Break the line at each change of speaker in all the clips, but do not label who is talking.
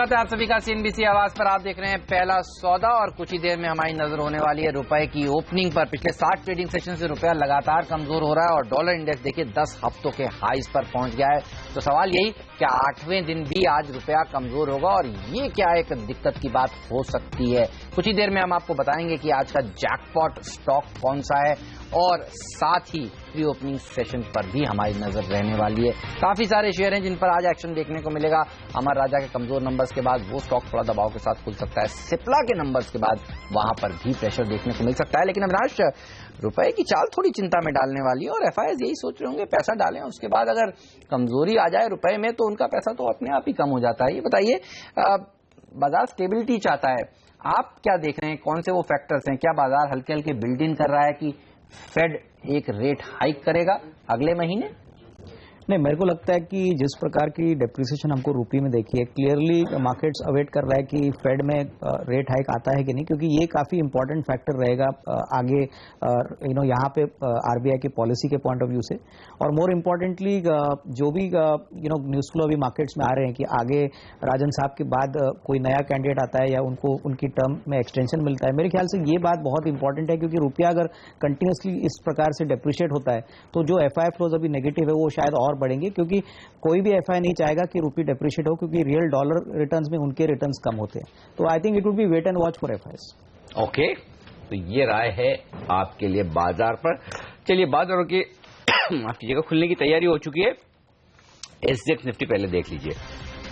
स्वागत है आप सभी का सीएनबीसी आवाज पर। आप देख रहे हैं पहला सौदा और कुछ ही देर में हमारी नजर होने वाली है रुपए की ओपनिंग पर। पिछले 60 ट्रेडिंग सेशन से रुपया लगातार कमजोर हो रहा है और डॉलर इंडेक्स देखिए 10 हफ्तों के हाईज पर पहुंच गया है। तो सवाल यही क्या 8वें दिन भी आज रुपया कमजोर होगा और ये क्या एक दिक्कत की बात हो सकती है। कुछ ही देर में हम आपको बताएंगे कि आज का जैकपॉट स्टॉक कौन सा है और साथ ही प्री ओपनिंग सेशन पर भी हमारी नजर रहने वाली है। काफी सारे शेयर हैं जिन पर आज एक्शन देखने को मिलेगा। अमर राजा के कमजोर नंबर्स के बाद वो स्टॉक थोड़ा दबाव के साथ खुल सकता है। सिप्ला के नंबर्स के बाद वहां पर भी प्रेशर देखने को मिल सकता है। लेकिन अविनाश, रुपए की चाल थोड़ी चिंता में डालने वाली है और एफआईआईज यही सोच रहे होंगे पैसा डालें, उसके बाद अगर कमजोरी आ जाए रुपए में तो उनका पैसा तो अपने आप ही कम हो जाता है। ये बताइए, बाजार स्टेबिलिटी चाहता है, आप क्या देख रहे हैं, कौन से वो फैक्टर्स हैं? क्या बाजार हल्के हल्के बिल्ड इन कर रहा है कि फेड एक रेट हाइक करेगा अगले महीने?
नहीं, मेरे को लगता है कि जिस प्रकार की डेप्रिसिएशन हमको रुपये में देखी है, क्लियरली मार्केट्स अवेट कर रहा है कि फेड में रेट हाइक आता है कि नहीं, क्योंकि ये काफी इंपॉर्टेंट फैक्टर रहेगा आगे यहाँ पे आरबीआई की पॉलिसी के पॉइंट ऑफ व्यू से। और मोर इम्पोर्टेंटली जो भी न्यूज फ्लो अभी मार्केट्स में आ रहे हैं कि आगे राजन साहब के बाद कोई नया कैंडिडेट आता है या उनको उनकी टर्म में एक्सटेंशन मिलता है, मेरे ख्याल से ये बात बहुत इंपॉर्टेंट है। क्योंकि रुपया अगर कंटिन्यूसली इस प्रकार से डेप्रिशिएट होता है तो जो एफआई फ्लोज अभी नेगेटिव है वो शायद और बढ़ेंगे, क्योंकि कोई भी एफआई नहीं चाहेगा कि रुपये डेप्रिशिएट हो, क्योंकि रियल डॉलर रिटर्न्स में उनके रिटर्न्स कम होते हैं। तो I think it would be wait and watch for FIIs.
Okay, तो ये राय है आपके लिए बाजार पर। चलिए, बाजारों की माफ कीजिएगा खुलने की तैयारी हो चुकी है। एसजेएक्स निफ्टी पहले देख लीजिए,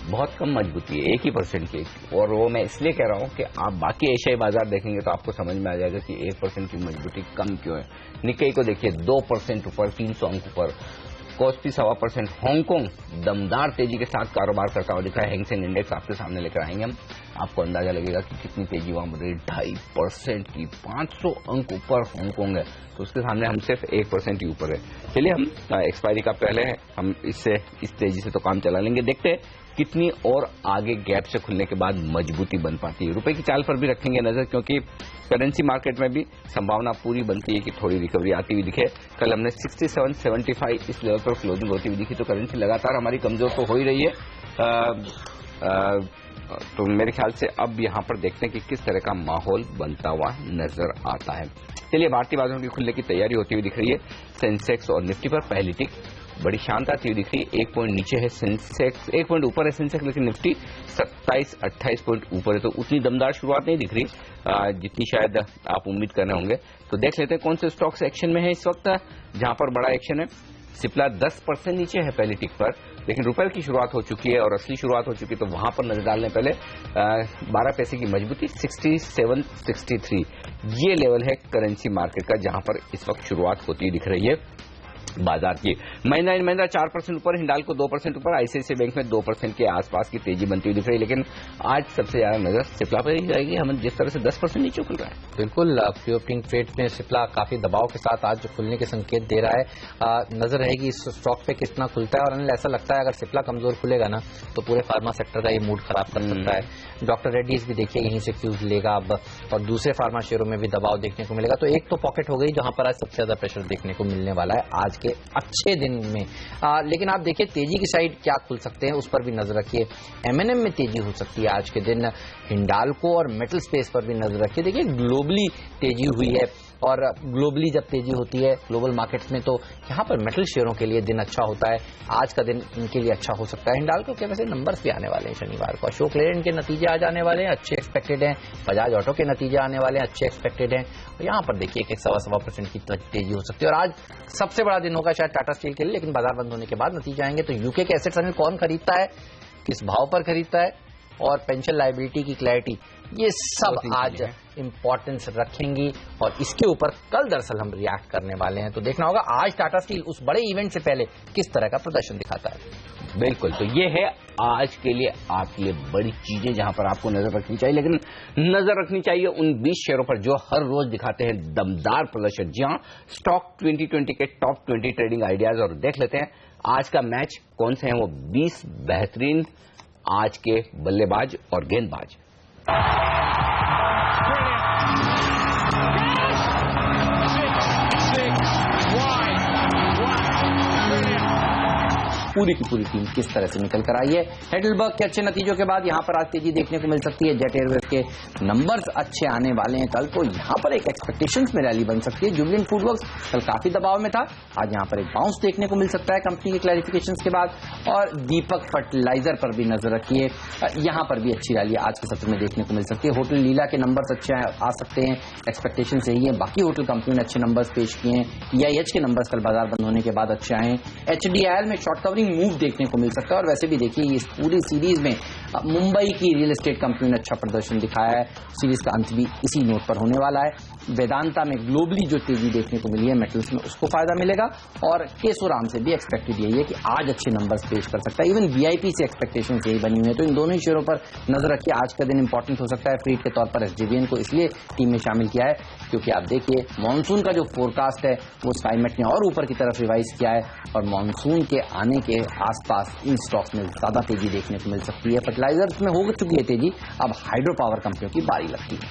बहुत कम मजबूती है, 1% की। और वो मैं इसलिए कह रहा हूं कि आप बाकी एशियाई बाजार देखेंगे तो आपको समझ में आ जाएगा कि 1% की मजबूती कम क्यों है। निक्केई को देखिए 2% ऊपर, 300 अंक ऊपर। कॉस्पी 1.25%। हांगकांग दमदार तेजी के साथ कारोबार करता हुआ दिख रहा है। हैंगसेंग इंडेक्स आपके सामने लेकर आएंगे हम, आपको अंदाजा लगेगा कि कितनी तेजी वहां बढ़ रही है। 2.5% की, 500 अंक ऊपर हांगकांग है, तो उसके सामने हम सिर्फ 1% ही ऊपर है। चलिए, हम एक्सपायरी का पहले है, हम इससे इस तेजी से तो काम चला लेंगे। देखते हैं कितनी और आगे गैप से खुलने के बाद मजबूती बन पाती है। रुपए की चाल पर भी रखेंगे नजर, क्योंकि करेंसी मार्केट में भी संभावना पूरी बनती है कि थोड़ी रिकवरी आती हुई दिखे। कल हमने 67.75 इस लेवल पर क्लोजिंग होती हुई दिखी, तो करेंसी लगातार हमारी कमजोर तो हो ही रही है। तो मेरे ख्याल से अब यहां पर देखते हैं कि किस तरह का माहौल बनता हुआ नजर आता है। चलिए, भारतीय बाजारों की खुलने की तैयारी होती हुई दिख रही है। सेंसेक्स और निफ्टी पर पहली टिक बड़ी शानदार थी दिख रही है। 1 पॉइंट नीचे है सेंसेक्स, 1 पॉइंट ऊपर है सेंसेक्स, लेकिन निफ्टी 27-28 पॉइंट ऊपर है। तो उतनी दमदार शुरुआत नहीं दिख रही जितनी शायद आप उम्मीद कर रहे होंगे। तो देख लेते हैं कौन से स्टॉक्स एक्शन में है इस वक्त, जहां पर बड़ा एक्शन है। सिप्ला 10% नीचे है पहली टिक पर, लेकिन रुपए की शुरुआत हो चुकी है और असली शुरुआत हो चुकी है, तो वहां पर नजर डालने पहले 12 पैसे की मजबूती 67-63 ये लेवल है करेंसी मार्केट का, जहां पर इस वक्त शुरुआत होती दिख रही है बाजार की। महिंद्रा एंड महिंद्रा 4% ऊपर, हिंडाल्को 2% ऊपर, आईसीआईसीआई बैंक में 2% के आसपास की तेजी बनती हुई दिख रही है। लेकिन आज सबसे ज्यादा नजर सिप्ला पर ही जाएगी, हम जिस तरह से 10% नीचे खुल रहा है।
बिल्कुल, प्री ओपनिंग ट्रेड में सिप्ला काफी दबाव के साथ आज खुलने के संकेत दे रहा है। नजर रहेगी इस स्टॉक पे कितना खुलता है। और अनिल, ऐसा लगता है अगर सिप्ला कमजोर खुलेगा ना तो पूरे फार्मा सेक्टर का ये मूड खराब कर सकता है। डॉक्टर रेड्डीज भी देखिए यहीं से फ्यूज लेगा अब, और दूसरे फार्मा शेयरों में भी दबाव देखने को मिलेगा। तो एक तो पॉकेट हो गई जहां पर आज सबसे ज्यादा प्रेशर देखने को मिलने वाला है आज के अच्छे दिन में। लेकिन आप देखिए तेजी की साइड क्या खुल सकते हैं, उस पर भी नजर रखिए। एमएनएम में तेजी हो सकती है आज के दिन, हिंडाल्को और मेटल स्पेस पर भी नजर रखिए। देखिए ग्लोबली तेजी हुई है, और ग्लोबली जब तेजी होती है ग्लोबल मार्केट्स में तो यहाँ पर मेटल शेयरों के लिए दिन अच्छा होता है। आज का दिन इनके लिए अच्छा हो सकता है। हिंडाल्को के वैसे नंबर्स भी आने वाले हैं शनिवार को, अशोक लेलैंड के नतीजे आ जाने वाले हैं, अच्छे एक्सपेक्टेड हैं। बजाज ऑटो के नतीजे आने वाले हैं, अच्छे एक्सपेक्टेड हैं। और यहाँ पर देखिए 1.25% की तेजी हो सकती है। और आज सबसे बड़ा दिन होगा शायद टाटा स्टील के लिए, लेकिन बाजार बंद होने के बाद नतीजे आएंगे। तो यूके के एसेट्स अनिल कौन खरीदता है, किस भाव पर खरीदता है, और पेंशन लायबिलिटी की क्लैरिटी, ये सब आज इंपॉर्टेंस रखेंगी। और इसके ऊपर कल दरअसल हम रिएक्ट करने वाले हैं। तो देखना होगा आज टाटा स्टील उस बड़े इवेंट से पहले किस तरह का प्रदर्शन दिखाता है।
बिल्कुल, तो ये है आज के लिए आपके लिए बड़ी चीजें जहां पर आपको नजर रखनी चाहिए। लेकिन नजर रखनी चाहिए उन 20 शेयरों पर जो हर रोज दिखाते हैं दमदार प्रदर्शन। जी हां, स्टॉक 2020 के टॉप 20 ट्रेडिंग आइडियाज। और देख लेते हैं आज का मैच कौन से हैं वो 20 बेहतरीन आज के बल्लेबाज और गेंदबाज।
पूरी की पूरी टीम किस तरह से निकल कर आई है। हेडलबर्ग के अच्छे नतीजों के बाद यहां पर आज तेजी देखने को मिल सकती है। जेट एयरवेज के नंबर्स अच्छे आने वाले हैं कल, तो यहां पर एक एक्सपेक्टेशंस में रैली बन सकती है। जुबिलेंट फूडवर्क्स कल काफी दबाव में था, आज यहां पर एक बाउंस देखने को मिल सकता है कंपनी के क्लैरिफिकेशंस के बाद। और दीपक फर्टिलाइजर पर भी नजर रखिए, यहां पर भी अच्छी रैली आज के सत्र में देखने को मिल सकती है। होटल लीला के नंबर्स अच्छे आ सकते हैं, एक्सपेक्टेशन सही है। बाकी होटल कंपनी ने अच्छे नंबर्स पेश किए हैं। EIH के नंबर्स कल बाजार बंद होने के बाद अच्छे आए हैं। HDIL में शॉर्ट कवरिंग मूव देखने को मिल सकता है। और वैसे भी देखिए इस पूरी सीरीज में मुंबई की रियल एस्टेट कंपनी ने अच्छा प्रदर्शन दिखाया है। सीरीज का अंत भी इसी नोट पर होने वाला है। वेदांता में ग्लोबली जो तेजी देखने को मिली है मेटल्स में, उसको फायदा मिलेगा। और केशोराम से भी एक्सपेक्टेड यही है कि आज अच्छे नंबर्स पेश कर सकता है। इवन VIP से एक्सपेक्टेशन यही बनी हुई है। तो इन दोनों ही शेयरों पर नजर रखिए। आज का दिन इंपॉर्टेंट हो सकता है फ्रीड के तौर पर। SJVN को इसलिए टीम में शामिल किया है क्योंकि आप देखिए मॉनसून का जो फोरकास्ट है वो स्काईमेट ने और ऊपर की तरफ रिवाइज किया है। और मॉनसून के आने के आसपास इन स्टॉक्स में ज्यादा तेजी देखने को मिल सकती है। फर्टिलाइजर्स में हो चुकी है तेजी, अब हाइड्रो पावर कंपनियों की बारी लगती है।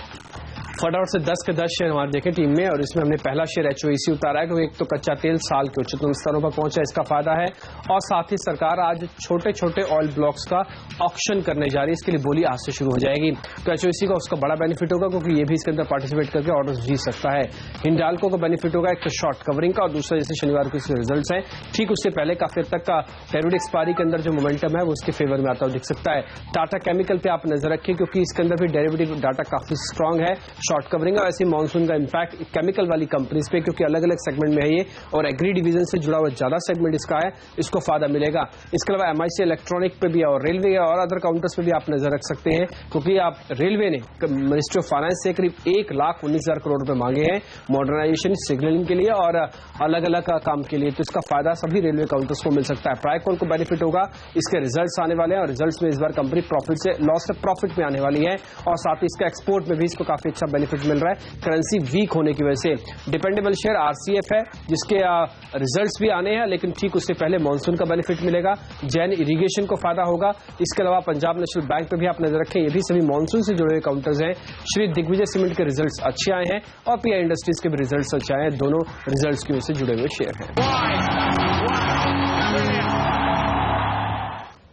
फटाफट से 10 के 10 शेयर हमारे देखे टीम में, और इसमें हमने पहला शेयर HOEC उतारा है क्योंकि एक तो कच्चा तेल साल के उच्चतम स्तरों पर पहुंचा, इसका फायदा है। और साथ ही सरकार आज छोटे छोटे ऑयल ब्लॉक्स का ऑक्शन करने जा रही है, इसके लिए बोली आज से शुरू हो जाएगी। तो HOEC का उसका बड़ा बेनिफिट होगा क्योंकि ये भी इसके अंदर पार्टिसिपेट करके ऑर्डर जीत सकता है। हिंडाल्को का बेनिफिट होगा एक तो शॉर्ट कवरिंग का, और दूसरा जैसे शनिवार को इसके रिजल्ट हैं, ठीक उससे पहले काफी हद तक का डेरिवेटिव एक्सपायरी के अंदर जो मोमेंटम है वो उसके फेवर में आता हुआ दिख सकता है। टाटा केमिकल पे आप नजर रखिए क्योंकि इसके अंदर भी डेरिवेटिव डाटा काफी स्ट्रांग है, शॉर्ट कवरिंग है। ऐसे मॉनसून का इंपैक्ट केमिकल वाली कंपनीज पे क्योंकि अलग अलग सेगमेंट में है ये, और एग्री डिवीजन से जुड़ा हुआ ज्यादा सेगमेंट इसका है, इसको फायदा मिलेगा। इसके अलावा MIC इलेक्ट्रॉनिक पे भी और रेलवे और अदर काउंटर्स पे भी आप नजर रख सकते हैं क्योंकि आप रेलवे ने मिनिस्ट्री ऑफ फाइनेंस से करीब 1,19,000 करोड़ रुपए मांगे हैं मॉडर्नाइजेशन सिग्नलिंग के लिए और अलग अलग काम के लिए। तो इसका फायदा सभी रेलवे काउंटर्स को मिल सकता है। ट्राइकॉन को बेनिफिट होगा, इसके रिजल्ट्स आने वाले हैं और रिजल्ट्स में इस बार कंपनी प्रॉफिट से लॉस से प्रॉफिट में आने वाली है। और साथ ही इसका एक्सपोर्ट में भी इसको काफी अच्छा बेनिफिट मिल रहा है करेंसी वीक होने की वजह से। डिपेंडेबल शेयर RCF है जिसके रिजल्ट्स भी आने हैं, लेकिन ठीक उससे पहले मॉनसून का बेनिफिट मिलेगा। जैन इरिगेशन को फायदा होगा। इसके अलावा पंजाब नेशनल बैंक पे भी आप नजर रखें, ये भी सभी मॉनसून से जुड़े हुए काउंटर्स हैं। श्री दिग्विजय सीमेंट के रिजल्ट्स अच्छे आए हैं और PI इंडस्ट्रीज के भी रिजल्ट्स अच्छे आए हैं। दोनों रिजल्ट्स की वजह से जुड़े हुए शेयर हैं।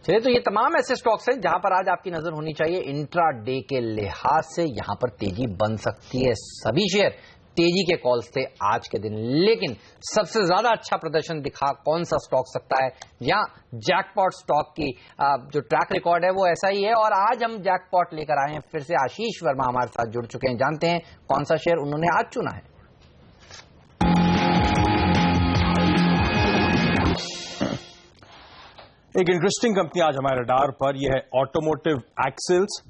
चलिए, तो ये तमाम ऐसे स्टॉक्स हैं जहां पर आज आपकी नजर होनी चाहिए इंट्रा डे के लिहाज से। यहां पर तेजी बन सकती है, सभी शेयर तेजी के कॉल्स थे आज के दिन। लेकिन सबसे ज्यादा अच्छा प्रदर्शन दिखा कौन सा स्टॉक सकता है? यहाँ जैकपॉट स्टॉक की जो ट्रैक रिकॉर्ड है वो ऐसा ही है। और आज हम जैकपॉट लेकर आए हैं फिर से। आशीष वर्मा हमारे साथ जुड़ चुके हैं, जानते हैं कौन सा शेयर उन्होंने आज चुना है।
एक इंटरेस्टिंग कंपनी आज हमारे रडार पर यह है ऑटोमोटिव एक्सेल्स।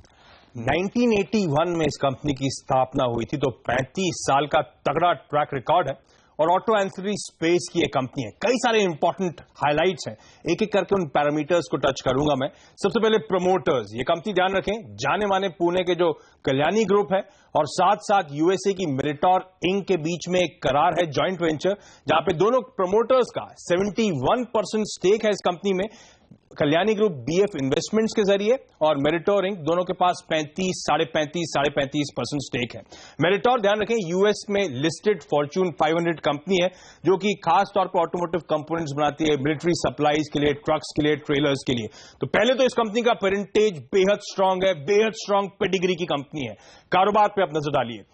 1981 में इस कंपनी की स्थापना हुई थी, तो 35 साल का तगड़ा ट्रैक रिकॉर्ड है और ऑटो एंसिलरी स्पेस की एक कंपनी है। कई सारे इंपॉर्टेंट हाइलाइट्स हैं, एक एक करके उन पैरामीटर्स को टच करूंगा मैं। सबसे पहले प्रमोटर्स, ये कंपनी ध्यान रखें जाने माने पुणे के जो कल्याणी ग्रुप है और साथ साथ USA की मेरिटोर इंक के बीच में एक करार है जॉइंट वेंचर, जहां पे दोनों प्रमोटर्स का 71% स्टेक है इस कंपनी में। कल्याणी ग्रुप BF इन्वेस्टमेंट्स के जरिए और मेरिटोर इंक दोनों के पास 35-35% स्टेक है। मेरिटोर ध्यान रखें US में लिस्टेड फॉर्च्यून 500 कंपनी है जो कि खास तौर पर ऑटोमोटिव कंपोनेंट्स बनाती है, मिलिट्री सप्लाईज के लिए, ट्रक्स के लिए, ट्रेलर्स के लिए। तो पहले तो इस कंपनी का पेरेंटेज बेहद स्ट्रांग है, बेहद स्ट्रांग पेडिग्री की कंपनी है। कारोबार पे आप नजर डालिए,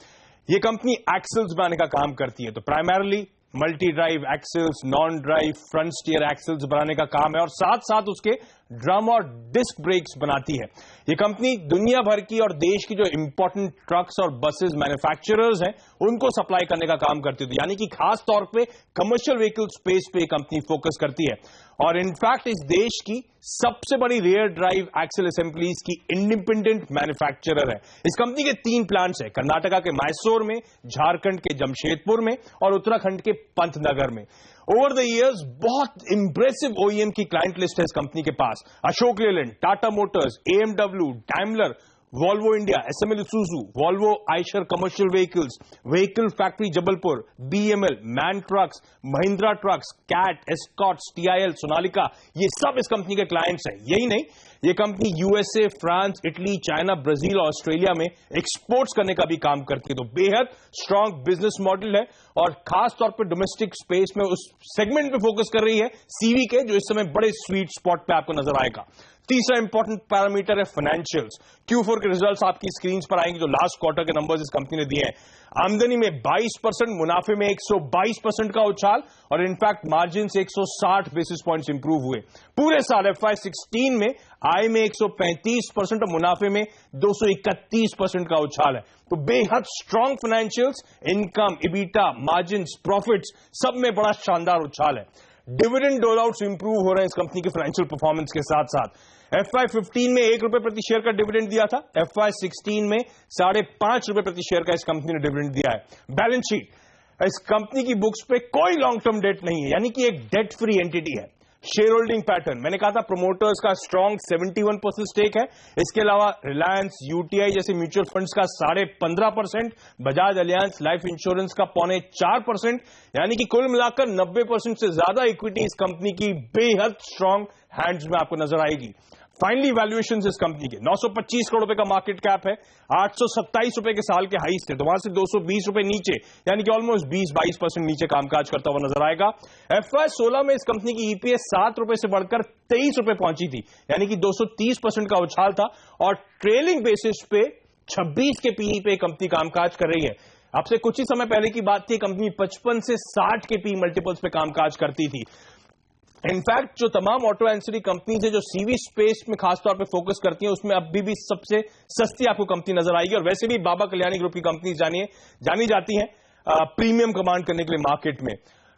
ये कंपनी एक्सेल्स बनाने का काम करती है। तो primarily multi drive axles, non drive front steer axles बनाने का काम है और साथ साथ उसके ड्रम और डिस्क ब्रेक्स बनाती है। ये कंपनी दुनिया भर की और देश की जो इंपॉर्टेंट ट्रक्स और बसेस मैन्युफैक्चरर्स हैं उनको सप्लाई करने का काम करती है, यानी कि खास तौर पे कमर्शियल व्हीकल स्पेस पे कंपनी फोकस करती है। और इनफैक्ट इस देश की सबसे बड़ी रियर ड्राइव एक्सेल असेंबलीज की इंडिपेंडेंट मैन्युफैक्चरर है। इस कंपनी के 3 प्लांट्स हैं, कर्नाटका के मैसूर में, झारखंड के जमशेदपुर में और उत्तराखंड के पंतनगर में। ओवर द इयर्स बहुत इंप्रेसिव OEM की क्लाइंट लिस्ट है इस कंपनी के पास। Ashok Leyland, Tata motors, AMW, Daimler, Volvo India, SML Isuzu, Volvo Eicher commercial vehicles, vehicle factory Jabalpur, BML, MAN trucks, Mahindra trucks, CAT, Escorts, TIL, Sonalika, ये सब इस कंपनी के क्लाइंट्स हैं। यही नहीं, ये company USA, France, Italy, China, Brazil, Australia में एक्सपोर्ट्स करने का भी काम करती है। तो बेहद स्ट्रांग बिजनेस मॉडल है और खास तौर पर डोमेस्टिक स्पेस में उस सेगमेंट पे फोकस कर रही है सीवी के, जो इस समय बड़े स्वीट स्पॉट पे आपको नजर आएगा। तीसरा इंपॉर्टेंट पैरामीटर है फाइनेंशियल्स। Q4 के रिजल्ट्स आपकी स्क्रीन पर आएंगे, जो लास्ट क्वार्टर के नंबर्स इस कंपनी ने दिए हैं। आमदनी में 22%, मुनाफे में 122% का उछाल और इनफैक्ट मार्जिन से 160 बेसिस पॉइंट्स इंप्रूव हुए। पूरे साल FY16 में आय में 135% और मुनाफे में 231% का उछाल है। तो बेहद strong financials, income, EBITDA, margin, profits सब में बड़ा शानदार उछाल है। डिविडेंड डोल आउट्स इंप्रूव हो रहे हैं इस कंपनी के फाइनेंशियल परफॉर्मेंस के साथ साथ। FY15 में ₹1 प्रति शेयर का डिविडेंड दिया था, FY16 में ₹5.5 प्रति शेयर का इस कंपनी ने डिविडेंड दिया है। बैलेंस शीट, इस कंपनी की बुक्स पे कोई लॉन्ग टर्म डेट नहीं है, यानी कि एक डेट फ्री एंटिटी है। शेयर होल्डिंग पैटर्न, मैंने कहा था प्रोमोटर्स का स्ट्रांग 71% स्टेक है। इसके अलावा रिलायंस, यूटीआई जैसे म्यूचुअल फंड्स का 15.5%, बजाज अलियांस लाइफ इंश्योरेंस का 4.25%, यानी कि कुल मिलाकर 90% से ज्यादा इक्विटी इस कंपनी की बेहद स्ट्रांग हैंड्स में आपको नजर आएगी। फाइनली वैल्यूएशन इस कंपनी के 925 करोड़ रुपए का मार्केट कैप है, 827 रुपए के साल के हाईस थे, तो वहां से 220 रुपए नीचे, यानी कि ऑलमोस्ट 20-22% नीचे कामकाज करता हुआ नजर आएगा। FY16 में इस कंपनी की ईपीएस 7 रुपए से बढ़कर 23 रुपए पहुंची थी, यानी कि 230% का उछाल था और ट्रेलिंग बेसिस पे 26 के पीई पे कंपनी कामकाज कर रही है। आपसे कुछ ही समय पहले की बात थी, कंपनी 55 से 60 के पी मल्टीपल्स पे कामकाज करती थी। इनफैक्ट जो तमाम ऑटो एंसिलरी कंपनीज है जो सीवी स्पेस में खासतौर पे फोकस करती हैं, उसमें अभी भी सबसे सस्ती आपको कंपनी नजर आएगी। और वैसे भी बाबा कल्याणी ग्रुप की कंपनी जानी जाती हैं प्रीमियम कमांड करने के लिए मार्केट में।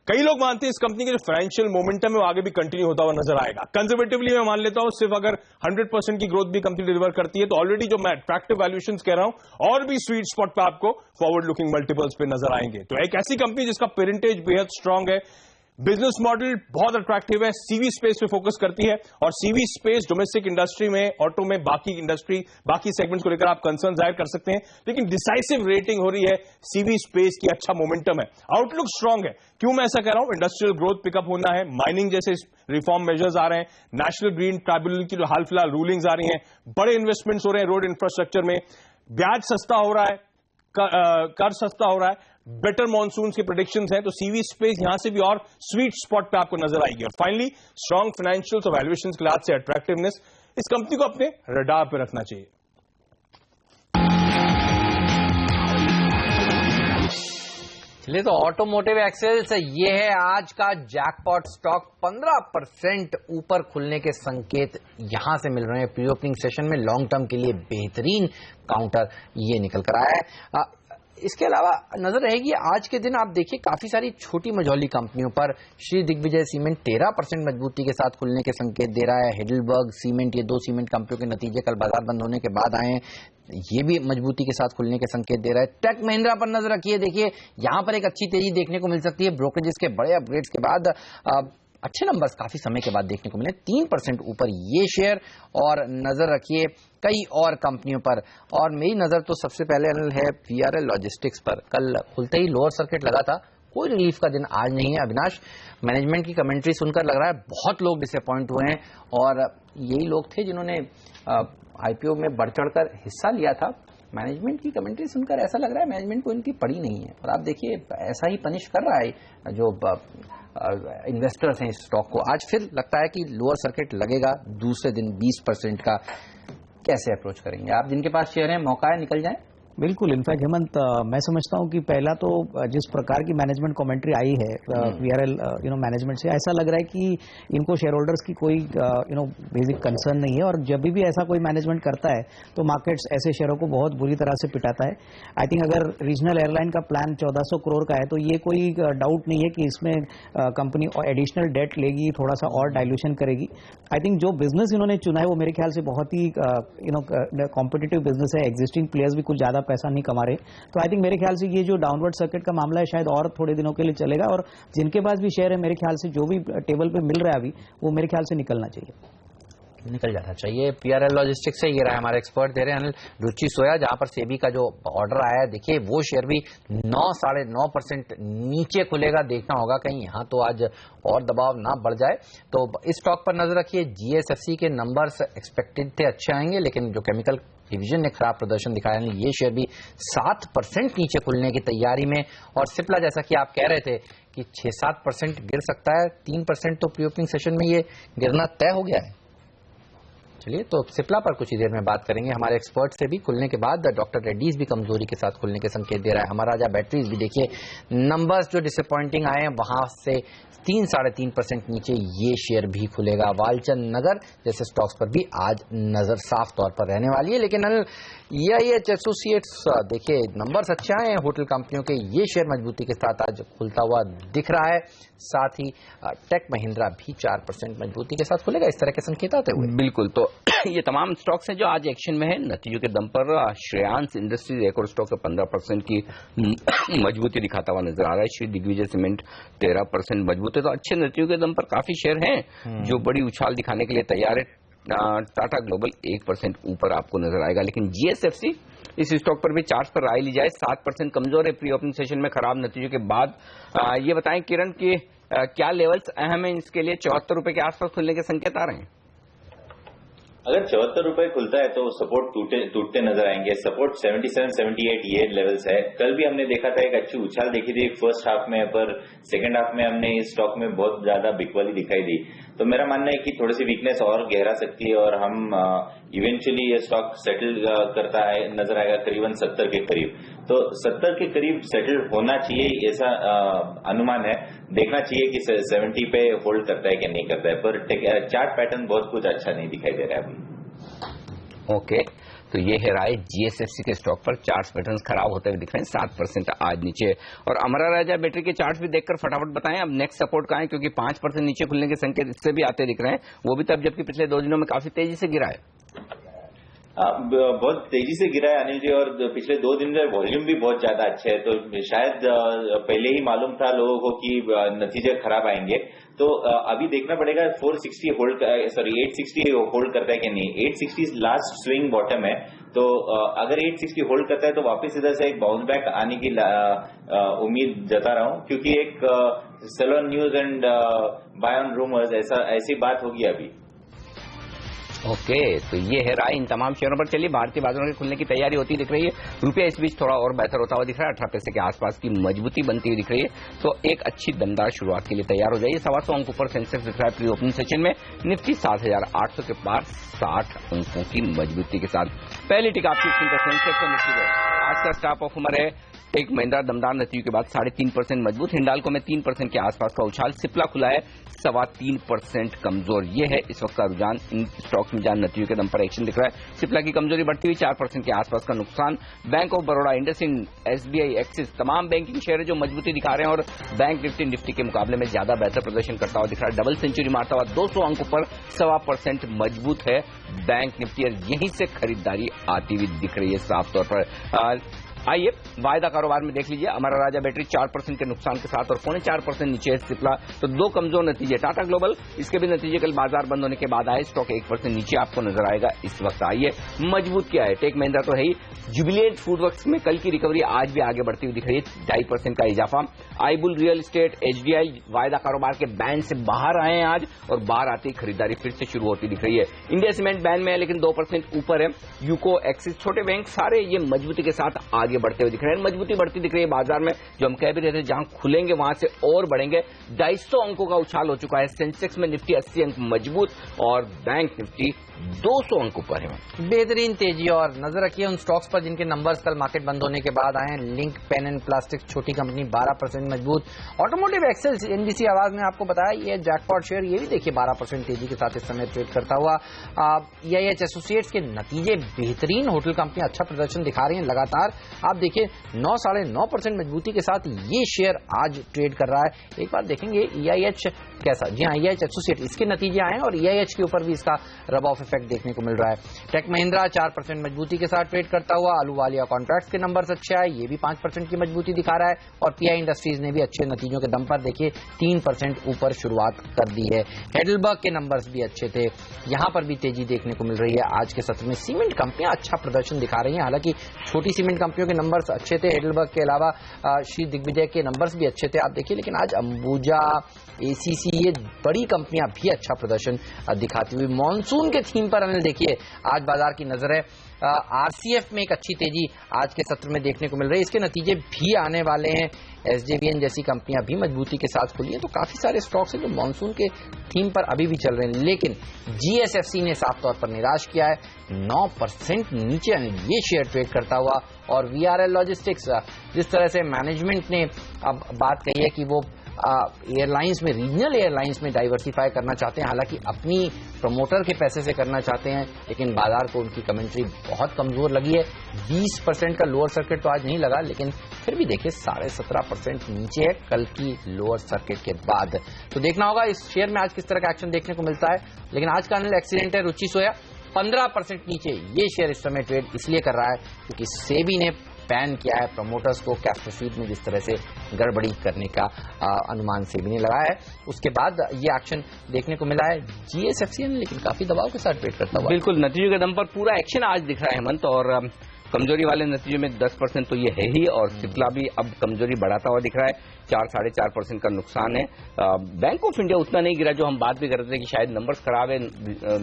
कई लोग मानते हैं इस कंपनी के जो फाइनेंशियल मोमेंटम है वो आगे भी कंटिन्यू होता हुआ नजर आएगा। कंजर्वेटिवली मैं मान लेता हूं, सिर्फ अगर 100% की ग्रोथ भी कंपनी डिलीवर करती है तो ऑलरेडी जो मैं अट्रैक्टिव वैल्यूएशंस कह रहा हूं और भी स्वीट स्पॉट पे आपको फॉरवर्ड लुकिंग मल्टीपल्स पे नजर आएंगे। तो एक ऐसी कंपनी जिसका पेरेंटेज बेहद स्ट्रांग है, बिजनेस मॉडल बहुत अट्रैक्टिव है, सीवी स्पेस पे फोकस करती है और सीवी स्पेस डोमेस्टिक इंडस्ट्री में, ऑटो में, बाकी सेगमेंट्स को लेकर आप कंसर्न जाहिर कर सकते हैं, लेकिन डिसाइसिव रेटिंग हो रही है, सीवी स्पेस की अच्छा मोमेंटम है, आउटलुक स्ट्रांग है। क्यों मैं ऐसा कह रहा हूं? इंडस्ट्रियल ग्रोथ पिकअप होना है, माइनिंग जैसे रिफॉर्म मेजर्स आ रहे हैं, नेशनल ग्रीन ट्राइब्यूनल की जो हाल फिलहाल रूलिंग्स आ रही हैं, बड़े इन्वेस्टमेंट्स हो रहे हैं रोड इंफ्रास्ट्रक्चर में, ब्याज सस्ता हो रहा है, कर सस्ता हो रहा है, बेटर मॉनसून की प्रेडिक्शंस हैं, तो सीवी स्पेस यहां से भी और स्वीट स्पॉट पे आपको नजर आएगी। और फाइनली स्ट्रांग फाइनेंशियल्स और वैल्यूएशन के लिहाज से अट्रैक्टिवनेस, इस कंपनी को अपने रडार पे रखना चाहिए।
चलिए, तो ऑटोमोटिव एक्सेल्स ये है आज का जैकपॉट स्टॉक। 15% ऊपर खुलने के संकेत यहां से मिल रहे हैं। प्री ओपनिंग सेशन में लॉन्ग टर्म के लिए बेहतरीन काउंटर ये निकल कर आया है। इसके अलावा नजर रहेगी आज के दिन आप देखिए काफी सारी छोटी मझौली कंपनियों पर श्री दिग्विजय सीमेंट 13% मजबूती के साथ खुलने के संकेत दे रहा है। हेडलबर्ग सीमेंट, ये दो सीमेंट कंपनियों के नतीजे कल बाजार बंद होने के बाद आए हैं, ये भी मजबूती के साथ खुलने के संकेत दे रहा है। टेक महिंद्रा पर नजर रखिए, देखिए यहां पर एक अच्छी तेजी देखने को मिल सकती है। ब्रोकरेजेस के बड़े अपग्रेड्स के बाद अच्छे नंबर्स काफी समय के बाद देखने को मिले, 3% ऊपर ये शेयर। और नजर रखिए कई और कंपनियों पर, और मेरी नजर तो सबसे पहले है VRL लॉजिस्टिक्स पर। कल खुलते ही लोअर सर्किट लगा था, कोई रिलीफ का दिन आज नहीं है। अविनाश, मैनेजमेंट की कमेंट्री सुनकर लग रहा है बहुत लोग डिसअपॉइंट हुए हैं और यही लोग थे जिन्होंने IPO में बढ़ चढ़कर हिस्सा लिया था। मैनेजमेंट की कमेंट्री सुनकर ऐसा लग रहा है मैनेजमेंट को इनकी पड़ी नहीं है और आप देखिए ऐसा ही पनिश कर रहा है जो इन्वेस्टर्स हैं इस स्टॉक को। आज फिर लगता है कि लोअर सर्किट लगेगा दूसरे दिन 20% का। कैसे अप्रोच करेंगे आप? जिनके पास शेयर है, मौका है, निकल जाए।
बिल्कुल, इनफैक्ट हेमंत, मैं समझता हूं कि पहला तो जिस प्रकार की मैनेजमेंट कमेंट्री आई है VRL मैनेजमेंट से, ऐसा लग रहा है कि इनको शेयर होल्डर्स की कोई बेसिक कंसर्न नहीं है और जब भी ऐसा कोई मैनेजमेंट करता है तो मार्केट्स ऐसे शेयरों को बहुत बुरी तरह से पिटाता है। आई थिंक अगर रीजनल एयरलाइन का प्लान 1400 करोड़ का है तो ये कोई डाउट नहीं है कि इसमें कंपनी एडिशनल डेट लेगी, थोड़ा सा और डाइल्यूशन करेगी। आई थिंक जो बिजनेस इन्होंने चुना है वो मेरे ख्याल से बहुत ही कॉम्पिटिटिव बिजनेस है, एग्जिस्टिंग प्लेयर्स भी कुछ ज्यादा पैसा नहीं कमा रहे, तो आई थिंक मेरे ख्याल से ये जो डाउनवर्ड सर्किट का मामला है शायद और थोड़े दिनों के लिए चलेगा और जिनके पास भी शेयर है मेरे ख्याल से जो भी टेबल पे मिल रहा है अभी वो मेरे ख्याल से निकलना चाहिए।
निकल जाना चाहिए। पीआरएल लॉजिस्टिक्स से ये रहा हमारे एक्सपर्ट दे रहे हैं अनिल। रुचि सोया जहां पर सेबी का जो ऑर्डर आया है, देखिए वो शेयर भी 9-9.5% नीचे खुलेगा, देखना होगा कहीं यहां तो आज और दबाव ना बढ़ जाए। तो इस स्टॉक पर नजर रखिए। जीएसएफसी के नंबर्स एक्सपेक्टेड थे अच्छे आएंगे, लेकिन जो केमिकल डिवीजन ने खराब प्रदर्शन दिखाया, ये शेयर भी 7% नीचे खुलने की तैयारी में। और सिप्ला जैसा कि आप कह रहे थे कि 6-7% गिर सकता है, 3% तो प्री ओपनिंग सेशन में ये गिरना तय हो गया है। चलिए, तो सिप्ला पर कुछ ही देर में बात करेंगे हमारे एक्सपर्ट से भी। खुलने के बाद डॉक्टर रेड्डीज भी कमजोरी के साथ खुलने के संकेत दे रहा है। हमारा राजा बैटरीज भी देखिए नंबर्स जो डिसअपॉइंटिंग आए हैं वहां से 3-3.5% नीचे ये शेयर भी खुलेगा। वालचंद नगर जैसे स्टॉक्स पर भी आज नजर साफ तौर पर रहने वाली है। लेकिन EIH एसोसिएट्स देखिए नंबर्स अच्छे आए हैं होटल कंपनियों के, ये शेयर मजबूती के साथ आज खुलता हुआ दिख रहा है। साथ ही टेक महिंद्रा भी 4% मजबूती के साथ खुलेगा, इस तरह के संकेत आते हुए।
बिल्कुल, तो ये तमाम स्टॉक्स हैं जो आज एक्शन में है। नतीजों के दम पर श्रेयांश इंडस्ट्रीज एक और स्टॉक 15% की मजबूती दिखाता हुआ नजर आ रहा है। श्री दिग्विजय सीमेंट 13% मजबूत है। तो अच्छे नतीजों के दम पर काफी शेयर हैं जो बड़ी उछाल दिखाने के लिए तैयार है। टाटा ग्लोबल 1% ऊपर आपको नजर आएगा। लेकिन जीएसएफसी इस स्टॉक पर भी चार्ट पर राय ली जाए 7% कमजोर है प्री ओपनिंग सेशन में खराब नतीजों के बाद। ये बताएं किरण की क्या लेवल्स अहम है इसके लिए? 74 रुपए के आसपास खुलने के संकेत आ रहे हैं।
अगर 74 रुपए खुलता है तो सपोर्ट टूटते नजर आएंगे। सपोर्ट 77-78 ये लेवल्स है। कल भी हमने देखा था एक अच्छी उछाल देखी थी फर्स्ट हाफ में, पर सेकंड हाफ में हमने इस स्टॉक में बहुत ज्यादा बिकवाली दिखाई दी। तो मेरा मानना है कि थोड़ी सी वीकनेस और गहरा सकती है और हम इवेंचुअली ये स्टॉक सेटल करता है नजर आएगा करीबन 70 के करीब। तो 70 के करीब सेटल होना चाहिए ऐसा अनुमान है। देखना चाहिए कि 70 पे होल्ड करता है कि नहीं करता है, पर चार्ट पैटर्न बहुत कुछ अच्छा नहीं दिखाई दे रहा है अभी।
ओके, तो ये है राय जीएसएफसी के स्टॉक पर। चार्ट पैटर्न्स खराब होते हुए दिख रहे हैं, 7% आज नीचे। और अमरा राजा बैटरी के चार्ट्स भी देखकर फटाफट बताएं अब नेक्स्ट सपोर्ट कहां है, क्योंकि 5% नीचे खुलने के संकेत इससे भी आते दिख रहे हैं, वो भी तब जबकि पिछले 2 दिनों में काफी तेजी से गिरा है।
बहुत तेजी से गिरा है अनिल जी, और पिछले 2 दिन में वॉल्यूम भी बहुत ज्यादा अच्छा है। तो शायद पहले ही मालूम था लोगों को कि नतीजे खराब आएंगे। तो अभी देखना पड़ेगा 860 होल्ड करता है कि नहीं। 860 लास्ट स्विंग बॉटम है, तो अगर 860 होल्ड करता है तो वापस इधर से एक बाउंस बैक आने की उम्मीद जता रहा हूं, क्योंकि एक sell on news and buy on rumours ऐसी बात होगी अभी।
ओके, तो ये है राय इन तमाम शेयरों पर। चलिए, भारतीय बाजारों के खुलने की तैयारी होती दिख रही है। रुपया इस बीच थोड़ा और बेहतर होता हुआ दिख रहा है, 18 पैसे के आसपास की मजबूती बनती हुई दिख रही है। तो एक अच्छी दमदार शुरुआत के लिए तैयार हो जाइए। 125 अंक ऊपर सेंसेक्स दिख रहा है प्री ओपनिंग सेशन में। निफ्टी 7800 के पार 60 अंकों की मजबूती के साथ। पहली टिक आपकी स्क्रीन पर सेंसेक्स और निफ्टी है। आज का स्टॉप ऑफ उमर है टेक महिंद्रा दमदार नतीजों के बाद 3.5% मजबूत। हिंडाल्को में 3% के आसपास का उछाल। सिप्ला खुला है 3.25% कमजोर। ये है इस वक्त का रुझान इन स्टॉक्स में जहां नतीजों के दम पर एक्शन दिख रहा है। सिप्ला की कमजोरी बढ़ती हुई 4% के आसपास का नुकसान। Bank of Baroda, IndusInd, SBI, axis तमाम बैंकिंग शेयर जो मजबूती दिखा रहे हैं और बैंक निफ्टी के मुकाबले में ज्यादा बेहतर प्रदर्शन करता हुआ दिख रहा है। डबल सेंचुरी मारता हुआ 200 अंकों पर 1.25% मजबूत है बैंक निफ्टी, और यहीं से खरीदारी आती हुई दिख रही है साफ तौर पर। आइए वायदा कारोबार में देख लीजिए। हमारा राजा बैटरी 4% के नुकसान के साथ और 4.25% नीचे है सिप्ला। तो 2 कमजोर नतीजे। टाटा ग्लोबल, इसके भी नतीजे कल बाजार बंद होने के बाद आए, स्टॉक 1% नीचे आपको नजर आएगा इस वक्त। आइए मजबूत क्या है, टेक महिंद्रा तो है ही। जुबिलेंट फूडवर्क्स में कल की रिकवरी आज भी आगे बढ़ती हुई दिख रही है, 2.5% का इजाफा। आईबुल रियल एस्टेट, एचडीआई वायदा कारोबार के बैन से बाहर आए हैं आज, और बाहर आती खरीदारी फिर से शुरू होती दिख रही है। इंडिया सीमेंट बैन में है लेकिन 2% ऊपर है। यूको, एक्सिस, छोटे बैंक सारे ये मजबूती के साथ आगे बढ़ते हुए दिख रहे हैं। मजबूती बढ़ती दिख रही है बाजार में, जो हम कह भी रहे थे जहां खुलेंगे वहां से और बढ़ेंगे। 250 अंकों का उछाल हो चुका है। सेंसेक्स में निफ्टी 80 अंक मजबूत और बैंक निफ्टी 200 अंकों पर है।
बेहतरीन तेजी। और नजर रखिए उन स्टॉक्स पर जिनके नंबर्स कल मार्केट बंद होने के बाद आए हैं। लिंक पेन एंड प्लास्टिक्स छोटी कंपनी 12% मजबूत। ऑटोमोटिव एक्सेल्स, एनबीसी आवाज ने आपको बताया ये जैकपॉट शेयर, ये भी देखिए 12% तेजी के साथ इस समय ट्रेड करता हुआ। EIH एसोसिएट्स के नतीजे बेहतरीन, होटल कंपनी अच्छा प्रदर्शन दिखा रही है लगातार। आप देखिए 9-9.5% मजबूती के साथ ये शेयर आज ट्रेड कर रहा है। एक बार देखेंगे EIH कैसा, जी हाँ EIH एसोसिएट, इसके नतीजे आए हैं और EIH के ऊपर भी इसका रब ऑफ इफेक्ट देखने को मिल रहा है। टेक महिंद्रा 4% मजबूती के साथ ट्रेड करता हुआ, अहलूवालिया कॉन्ट्रैक्ट्स के नंबर्स अच्छे आए, ये भी 5% की मजबूती दिखा रहा है और PI इंडस्ट्रीज ने भी अच्छे नतीजों के दम पर देखिए 3% ऊपर शुरुआत कर दी है। हेडलबर्ग के नंबर्स भी अच्छे थे, यहां पर भी तेजी देखने को मिल रही है आज के सत्र में। सीमेंट कंपनियां अच्छा प्रदर्शन दिखा रही हैं, हालांकि छोटी सीमेंट कंपनियों के नंबर्स अच्छे थे, हेडलबर्ग के अलावा श्री दिग्विजय के नंबर्स भी अच्छे थे आप देखिए, लेकिन आज अंबुजा, ACC ये बड़ी कंपनियां भी अच्छा प्रदर्शन दिखाती हुई। मॉनसून के थीम पर अनिल देखिए आज बाजार की नजर है, RCF में एक अच्छी तेजी आज के सत्र में देखने को मिल रही है, इसके नतीजे भी आने वाले हैं। SJVN जैसी कंपनियां भी मजबूती के साथ खुली हैं, तो काफी सारे स्टॉक्स हैं जो मॉनसून के थीम पर अभी भी चल रहे हैं, लेकिन GSFC ने साफ तौर पर निराश किया है, 9% नीचे ये शेयर ट्रेड करता हुआ। और VRL लॉजिस्टिक्स, जिस तरह से मैनेजमेंट ने अब बात कही है कि वो एयरलाइंस में, रीजनल एयरलाइंस में डाइवर्सिफाई करना चाहते हैं, हालांकि अपनी प्रमोटर के पैसे से करना चाहते हैं, लेकिन बाजार को उनकी कमेंट्री बहुत कमजोर लगी है। 20% का लोअर सर्किट तो आज नहीं लगा, लेकिन फिर भी देखिए 17.5% नीचे है कल की लोअर सर्किट के बाद। तो देखना होगा इस शेयर में आज किस तरह का एक्शन देखने को मिलता है। लेकिन आज का अनिल एक्सीडेंट है, रुचि सोया 15% नीचे ये शेयर इस समय ट्रेड इसलिए कर रहा है क्योंकि सेबी ने बैन किया है प्रमोटर्स को कैश प्रोसीड में जिस तरह से गड़बड़ी करने का अनुमान सेबी ने लगाया है, उसके बाद ये एक्शन देखने को मिला है। GSFC ने लेकिन काफी दबाव के साथ ट्रेड करता हुआ।
बिल्कुल नतीजों के दम पर पूरा एक्शन आज दिख रहा है हेमंत, और कमजोरी वाले नतीजों में 10% तो ये है ही, और सिप्ला भी अब कमजोरी बढ़ाता हुआ दिख रहा है, 4-4.5% का नुकसान है। बैंक ऑफ इंडिया उतना नहीं गिरा जो हम बात भी कर रहे थे कि शायद नंबर्स खराब है,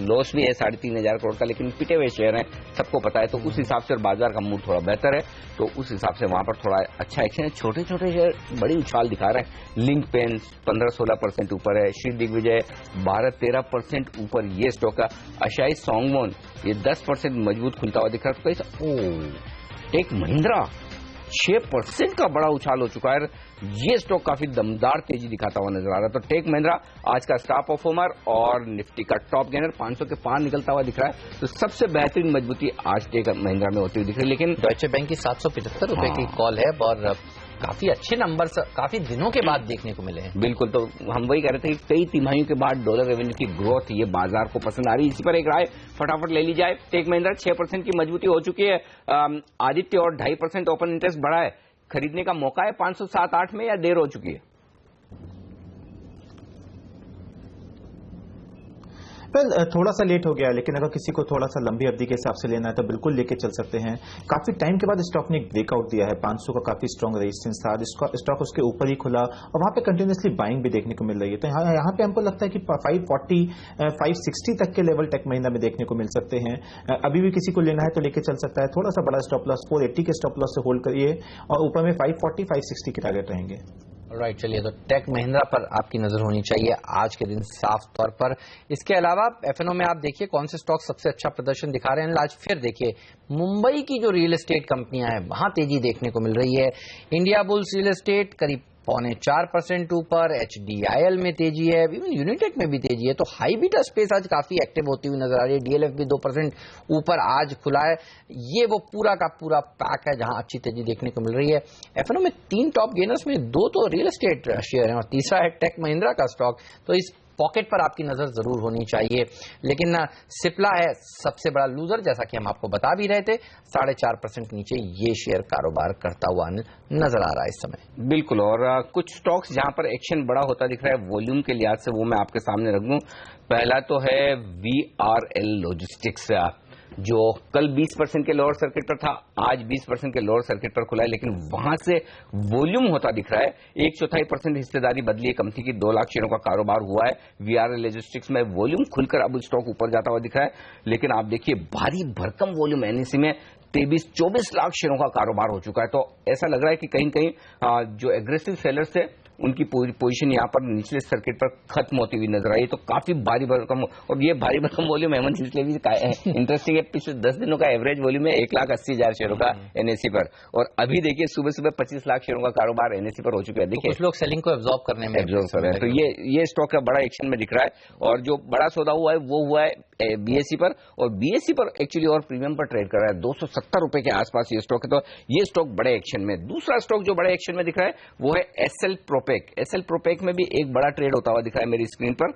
लॉस भी है 3,500 करोड़ का, लेकिन पिटे हुए शेयर हैं, सबको पता है, तो उस हिसाब से बाजार का मूड थोड़ा बेहतर है, तो उस हिसाब से वहां पर थोड़ा अच्छा एक्शन है। छोटे छोटे शेयर बड़ी उछाल दिखा रहे हैं, लिंक पेंस 15-16% ऊपर है, श्री दिग्विजय 12-13% ऊपर ये स्टॉक का, आशाई सॉन्गमोन ये 10% मजबूत खुलता हुआ दिख रहा है। टेक महिंद्रा 6% का बड़ा उछाल हो चुका है, ये स्टॉक काफी दमदार तेजी दिखाता हुआ नजर आ रहा है। तो टेक महिंद्रा आज का स्टार परफॉर्मर और निफ्टी का टॉप गेनर, 500 के पार निकलता हुआ दिख रहा है, तो सबसे बेहतरीन मजबूती आज टेक महिंद्रा में होती हुई दिख रही है। लेकिन
डॉइचे बैंक की 775 रुपए की कॉल है और काफी अच्छे नंबर्स काफी दिनों के बाद देखने को मिले हैं।
बिल्कुल, तो हम वही कह रहे थे कि कई तिमाहियों के बाद डॉलर रेवेन्यू की ग्रोथ ये बाजार को पसंद आ रही है। इसी पर एक राय फटाफट ले ली जाए। टेक महिंद्रा 6% की मजबूती हो चुकी है, आदित्य और 2.5% ओपन इंटरेस्ट बढ़ा है, खरीदने का मौका है 507-8 में या देर हो चुकी है?
थोड़ा सा लेट हो गया, लेकिन अगर किसी को थोड़ा सा लंबी अवधि के हिसाब से लेना है तो बिल्कुल लेके चल सकते हैं। काफी टाइम के बाद स्टॉक ने एक ब्रेकआउट दिया है, 500 का काफी स्ट्रॉन्ग रेजिस्टेंस था, स्टॉक उसके ऊपर ही खुला और वहां पे कंटिन्यूसली बाइंग भी देखने को मिल रही है। तो यहाँ पे हमको लगता है कि 540 560 तक के लेवल टेक महिंद्रा में देखने को मिल सकते हैं। अभी भी किसी को लेना है तो लेके चल सकता है, थोड़ा सा बड़ा स्टॉप लॉस 480 के स्टॉप लॉस से होल्ड करिए और ऊपर में 540 560 के टारगेट रहेंगे।
राइट, चलिए, तो टेक महिंद्रा पर आपकी नजर होनी चाहिए आज के दिन साफ तौर पर। इसके अलावा एफएनओ में आप देखिए कौन से स्टॉक सबसे अच्छा प्रदर्शन दिखा रहे हैं। आज फिर देखिए मुंबई की जो रियल एस्टेट कंपनियां हैं वहां तेजी देखने को मिल रही है। इंडिया बुल्स रियल एस्टेट करीब 4.25% ऊपर, HDIL में तेजी है, इवन यूनिटेक में भी तेजी है। तो हाईबीटा स्पेस आज काफी एक्टिव होती हुई नजर आ रही है। DLF भी 2% ऊपर आज खुला है। ये वो पूरा का पूरा पैक है जहां अच्छी तेजी देखने को मिल रही है। एफएनओ में 3 टॉप गेनर्स में 2 तो रियल एस्टेट शेयर हैं और तीसरा है टेक महिंद्रा का स्टॉक। तो इस पॉकेट पर आपकी नजर जरूर होनी चाहिए। लेकिन सिप्ला है सबसे बड़ा लूजर, जैसा कि हम आपको बता भी रहे थे, 4.5% नीचे ये शेयर कारोबार करता हुआ नजर आ रहा है इस समय।
बिल्कुल, और कुछ स्टॉक्स जहां पर एक्शन बड़ा होता दिख रहा है वॉल्यूम के लिहाज से, वो मैं आपके सामने रख दूं। पहला तो है VRL लॉजिस्टिक्स, जो कल 20% के लोअर सर्किट पर था, आज 20% के लोअर सर्किट पर खुला है, लेकिन वहां से वॉल्यूम होता दिख रहा है। 1/4% हिस्सेदारी बदली है, कंपनी की 2 लाख शेयरों का कारोबार हुआ है। VRL लॉजिस्टिक्स में वॉल्यूम खुलकर अब स्टॉक ऊपर जाता हुआ दिख रहा है, लेकिन आप देखिए भारी भरकम वॉल्यूम NSE में 23-24 लाख शेयरों का कारोबार हो चुका है। तो ऐसा लग रहा है कि कहीं कहीं जो एग्रेसिव सेलर्स थे उनकी पोजीशन यहाँ पर निचले सर्किट पर खत्म होती हुई नजर आई। तो काफी भारी भरकम, और ये भारी भरकम वॉल्यूम हेमंत इसलिए भी इंटरेस्टिंग है, पिछले 10 दिनों का एवरेज वॉल्यूम है 1,80,000 शेयरों का एनएससी पर, और अभी देखिए सुबह सुबह 25 लाख शेयरों का कारोबार एनएससी पर हो चुका है। देखिए
कुछ लोग सेलिंग को एब्जॉर्ब करने में
तो ये स्टॉक का बड़ा एक्शन में दिख रहा है, और जो बड़ा सौदा हुआ है वो हुआ है बीएससी पर, और बीएससी पर एक्चुअली और प्रीमियम पर ट्रेड कर रहा है 270 रुपए के आसपास ये स्टॉक है। तो ये स्टॉक बड़े एक्शन में। दूसरा स्टॉक जो बड़े एक्शन में दिख रहा है वो है एसएल प्रोपेक। एसएल प्रोपेक में भी एक बड़ा ट्रेड होता हुआ दिख रहा है मेरी स्क्रीन पर।